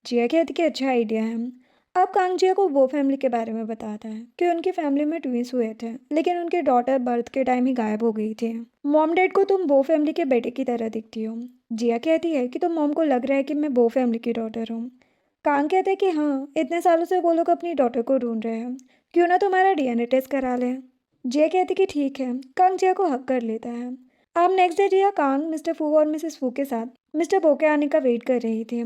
जिया कहती कि अच्छा आइडिया है। अब कांग जिया को वो फैमिली के बारे में बताता है कि उनकी फैमिली में ट्विंस हुए थे, लेकिन उनकी डॉटर बर्थ के टाइम ही गायब हो गई थी। मॉम डैड को तुम वो फैमिली के बेटे की तरह दिखती हो। जिया कहती है कि तो मॉम को लग रहा है कि मैं बो फैमिली की डॉटर हूँ। कांग कहते हैं कि हाँ, इतने सालों से वो लोग अपनी डॉटर को ढूंढ रहे हैं, क्यों ना तुम्हारा डीएनए टेस्ट करा लें। जिया कहती कि ठीक है। कांग जिया को हक कर लेता है। अब नेक्स्ट डे जिया कांग मिस्टर फू और मिसेस फू के साथ मिस्टर बो के आने का वेट कर रही थी।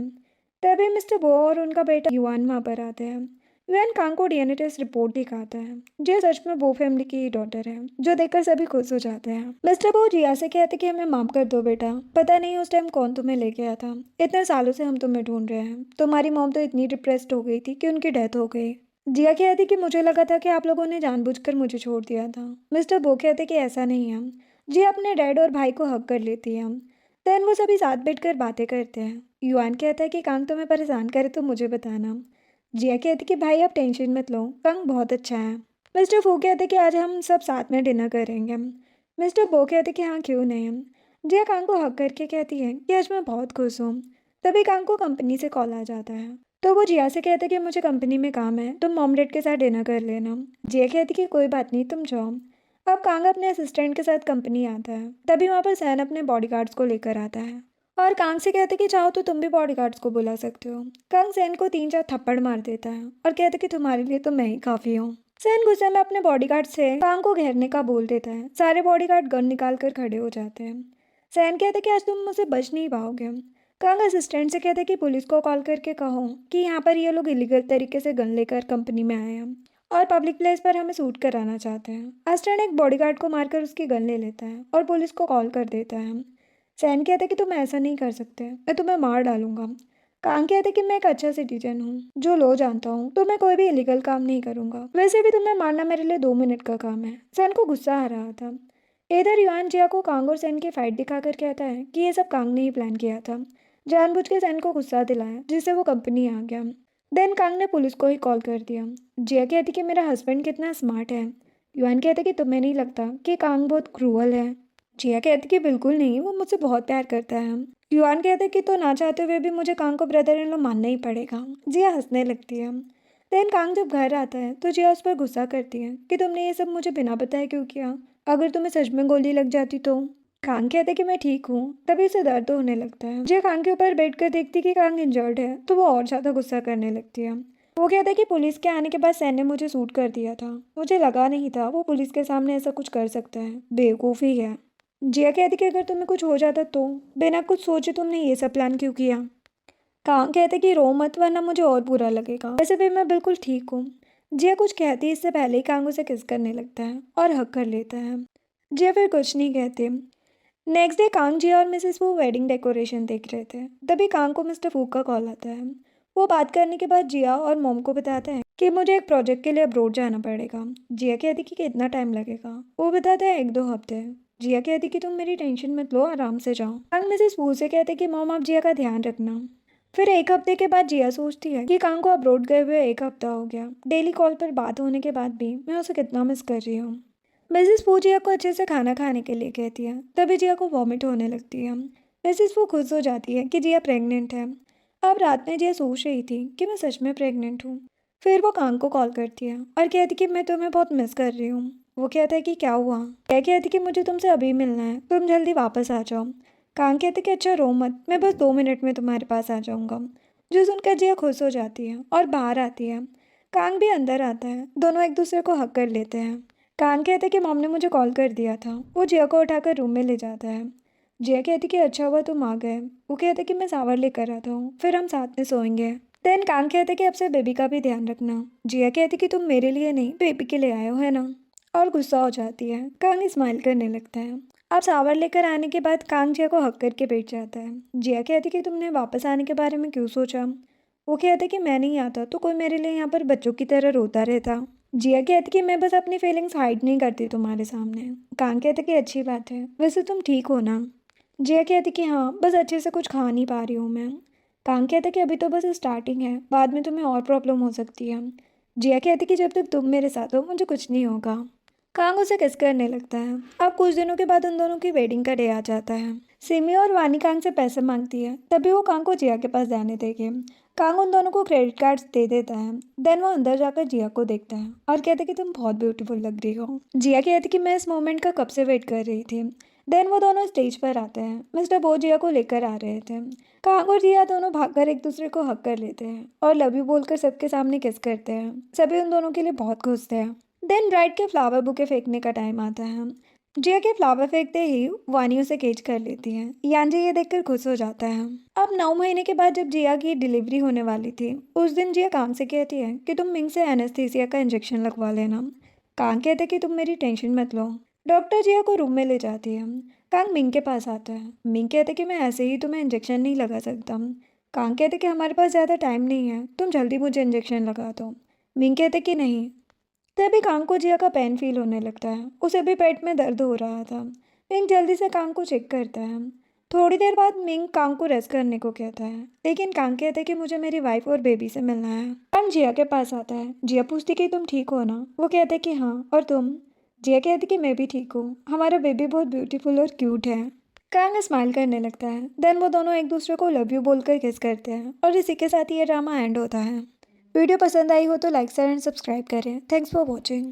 तभी मिस्टर बो और उनका बेटा युआन वहाँ पर आते हैं। युआन कांग को डीएनए टेस्ट रिपोर्ट दिखाता है। जिया सच में बो फैमिली की ही डॉटर है, जो देखकर सभी खुश हो जाते हैं। मिस्टर बो जिया से कहते कि हमें माफ कर दो बेटा, पता नहीं उस टाइम कौन तुम्हें लेके आया था, इतने सालों से हम तुम्हें ढूंढ रहे हैं। तुम्हारी मॉम तो इतनी डिप्रेस्ड हो गई थी कि उनकी डेथ हो गई। जिया कहती कि मुझे लगा था कि आप लोगों ने जानबूझकर मुझे छोड़ दिया था। मिस्टर बो कहते कि ऐसा नहीं है। जिया अपने डैड और भाई को हक कर लेती है। देन वो सभी साथ बैठकर बातें करते हैं। युआन कहता है कि कांग तुम्हें परेशान करे तो मुझे बताना। जिया कहती कि भाई आप टेंशन मत लो, कांग बहुत अच्छा है। मिस्टर फू कहते कि आज हम सब साथ में डिनर करेंगे। मिस्टर बो कहते कि हाँ क्यों नहीं। जिया कांग को हक करके कहती है कि आज मैं बहुत खुश हूँ। तभी कांग को कंपनी से कॉल आ जाता है, तो वो जिया से कहते कि मुझे कंपनी में काम है, तुम मॉम डैड के साथ डिनर कर लेना। जिया कहती कि कोई बात नहीं, तुम जाओ। अब कांग अपने असिस्टेंट के साथ कंपनी आता है। तभी वहाँ पर सैन अपने बॉडीगार्ड्स को लेकर आता है और कांग से कहते कि चाहो तो तुम भी बॉडीगार्ड्स को बुला सकते हो। कांग सैन को 3-4 थप्पड़ मार देता है और कहते कि तुम्हारे लिए तो मैं ही काफ़ी हूँ। सैन गुस्से में अपने बॉडीगार्ड से कांग को घेरने का बोल देता है। सारे बॉडीगार्ड गन निकाल कर खड़े हो जाते हैं। सैन कहते कि आज तुम मुझसे बच नहीं पाओगे। कांग असिस्टेंट से कहते कि पुलिस को कॉल करके कहो कि यहाँ पर ये लोग इलीगल तरीके से गन लेकर कंपनी में आए हैं और पब्लिक प्लेस पर हमें शूट कराना चाहते हैं। अस्टन एक बॉडीगार्ड को मारकर उसकी गन ले लेता है और पुलिस को कॉल कर देता है। सैन कहता है कि तुम ऐसा नहीं कर सकते, मैं तुम्हें मार डालूंगा। कांग कहता है कि मैं एक अच्छा सिटीजन हूँ जो लो जानता हूँ, तो मैं कोई भी इलीगल काम नहीं करूंगा। वैसे भी तुम्हें मारना मेरे लिए 2 मिनट का काम है। सैन को गुस्सा आ रहा था। इधर युआन जिया को कांग और सैन की फाइट दिखाकर कहता है कि ये सब कांग ने ही प्लान किया था, जानबूझ के सैन को गुस्सा दिलाया जिससे वो कंपनी आ गया। देन कांग ने पुलिस को ही कॉल कर दिया। जिया कहती कि मेरा हस्बैंड कितना स्मार्ट है। युआन कहता कि तुम्हें नहीं लगता कि कांग बहुत क्रूअल है। जिया कहती कि बिल्कुल नहीं, वो मुझसे बहुत प्यार करता है। युआन कहते कि तो ना चाहते हुए भी मुझे कांग को ब्रदर इन लॉ मानना ही पड़ेगा। जिया हंसने लगती है। देन कांग जब घर आता है तो जिया उस पर गुस्सा करती है कि तुमने ये सब मुझे बिना बताए क्यों किया, अगर तुम्हें सच में गोली लग जाती तो। कांग कहते कि मैं ठीक हूँ। तभी उसे दर्द होने लगता है। जिया कांग के ऊपर बैठ कर देखती कि कांग इंजर्ड है तो वो और ज्यादा गुस्सा करने लगती है। वो कहता है कि पुलिस के आने के बाद सैन ने मुझे शूट कर दिया था, मुझे लगा नहीं था वो पुलिस के सामने ऐसा कुछ कर सकता है, बेवकूफ़ी है। जिया कहती कि अगर तुम्हें कुछ हो जाता तो बिना कुछ सोचे तुमने ये सब प्लान क्यों किया। कांग कहते कि रो मत वरना मुझे और बुरा लगेगा, वैसे भी मैं बिल्कुल ठीक हूँ। जिया कुछ कहती इससे पहले ही कांग उसे किस करने लगता है और हक कर लेता है। जिया फिर कुछ नहीं कहते। नेक्स्ट डे कांग, जिया और मिसेस वू वेडिंग डेकोरेशन देख रहे थे। तभी कांग को मिस्टर फू का कॉल आता है। वो बात करने के बाद जिया और मॉम को बताता है कि मुझे एक प्रोजेक्ट के लिए अब्रोड जाना पड़ेगा। जिया कहती कि कितना टाइम लगेगा। वो बताता है 1-2 हफ्ते। जिया कहती कि तुम मेरी टेंशन मत लो, आराम से जाओ। कांग मिसेस वू से कहते कि मॉम आप जिया का ध्यान रखना। फिर 1 हफ्ते के बाद जिया सोचती है कि कांग को अब्रोड गए हुए 1 हफ्ता हो गया। डेली कॉल पर बात होने के बाद भी मैं उसे कितना मिस कर रही हूँ। मिसेस फू जिया को अच्छे से खाना खाने के लिए कहती है। तभी जिया को वॉमिट होने लगती है। मिसेस फू खुश हो जाती है कि जिया प्रेग्नेंट है। अब रात में जिया सोच रही थी कि मैं सच में प्रेग्नेंट हूँ। फिर वो कांग को कॉल करती है और कहती कि मैं तुम्हें बहुत मिस कर रही हूँ। वो कहता है कि क्या हुआ। क्या कहती कि मुझे तुमसे अभी मिलना है, तुम जल्दी वापस आ जाओ। कांग कहते कि अच्छा रो मत, मैं बस 2 मिनट में तुम्हारे पास आ जाऊँगा। जो सुनकर जिया खुश हो जाती है और बाहर आती है। कांग भी अंदर आता है। दोनों एक दूसरे को हक कर लेते हैं। कांग कहते कि मॉम ने मुझे कॉल कर दिया था। वो जिया को उठाकर रूम में ले जाता है। जिया कहती कि अच्छा हुआ तुम आ गए। वो कहते कि मैं शावर लेकर आता हूँ, फिर हम साथ में सोएंगे। देन कांग कहते कि अब से बेबी का भी ध्यान रखना। जिया कहती कि तुम मेरे लिए नहीं बेबी के लिए आए हो, है ना। और गुस्सा हो जाती है। कांग स्माइल करने लगता है। अब शावर लेकर आने के बाद कांग जिया को हक करके बैठ जाता है। जिया कहती कि तुमने वापस आने के बारे में क्यों सोचा। वो कहते कि मैं नहीं आता तो कोई मेरे लिए यहाँ पर बच्चों की तरह रोता रहता। जिया कहती कि मैं बस अपनी फीलिंग्स हाइड नहीं करती तुम्हारे सामने। कांग कहते कि अच्छी बात है, वैसे तुम ठीक हो ना। जिया कहती कि हाँ, बस अच्छे से कुछ खा नहीं पा रही हूँ मैं। कांग कहते कि अभी तो बस स्टार्टिंग है, बाद में तुम्हें और प्रॉब्लम हो सकती है। जिया कहती कि जब तक तुम मेरे साथ हो मुझे कुछ नहीं होगा। कांग उसे किस करने लगता है। अब कुछ दिनों के बाद उन दोनों की वेडिंग का डे आ जाता है। सिमी और वानी कांग से पैसे मांगती है, तभी वो कांग को जिया के पास जाने देगी। कांग उन दोनों को क्रेडिट कार्ड्स दे देता है। देन वो अंदर जाकर जिया को देखता है और कहता है कि तुम बहुत ब्यूटीफुल लग रही हो। जिया कहती कि मैं इस मोमेंट का कब से वेट कर रही थी। देन वो दोनों स्टेज पर आते हैं। मिस्टर बो जिया को लेकर आ रहे थे। कांग और जिया दोनों भागकर एक दूसरे को हक कर लेते हैं और लव यू बोलकर सबके सामने किस करते हैं। सभी उन दोनों के लिए बहुत खुश थे। देन ब्राइड के फ्लावर बुके फेंकने का टाइम आता है। जिया के फ्लावर फेंकते ही वानी उसे केच कर लेती है। यांजी ये देखकर खुश हो जाता है। अब 9 महीने के बाद जब जिया की डिलीवरी होने वाली थी, उस दिन जिया कांग से कहती है कि तुम मिंग से एनेस्थीसिया का इंजेक्शन लगवा लेना। कांग कहते कि तुम मेरी टेंशन मत लो। डॉक्टर जिया को रूम में ले जाती है। कांग मिंग के पास आता है। मिंग कहते कि मैं ऐसे ही तुम्हें इंजेक्शन नहीं लगा सकता। कांग कहते कि हमारे पास ज़्यादा टाइम नहीं है, तुम जल्दी मुझे इंजेक्शन लगा दो। मिंग कहते कि नहीं। तभी कांग को जिया का पेन फील होने लगता है। उसे भी पेट में दर्द हो रहा था। मिंग जल्दी से कांग को चेक करता है। थोड़ी देर बाद मिंग कांग को रेस्ट करने को कहता है, लेकिन कांग कहता है कि मुझे मेरी वाइफ और बेबी से मिलना है। कांग जिया के पास आता है। जिया पूछती कि तुम ठीक हो ना। वो कहते कि हाँ, और तुम। जिया कहती कि मैं भी ठीक हूँ, हमारा बेबी बहुत ब्यूटीफुल और क्यूट है। कांग स्माइल करने लगता है। देन वो दोनों एक दूसरे को लव यू बोलकर किस करते हैं और इसी के साथ ये ड्रामा एंड होता है। वीडियो पसंद आई हो तो लाइक शेयर एंड सब्सक्राइब करें। Thanks for watching.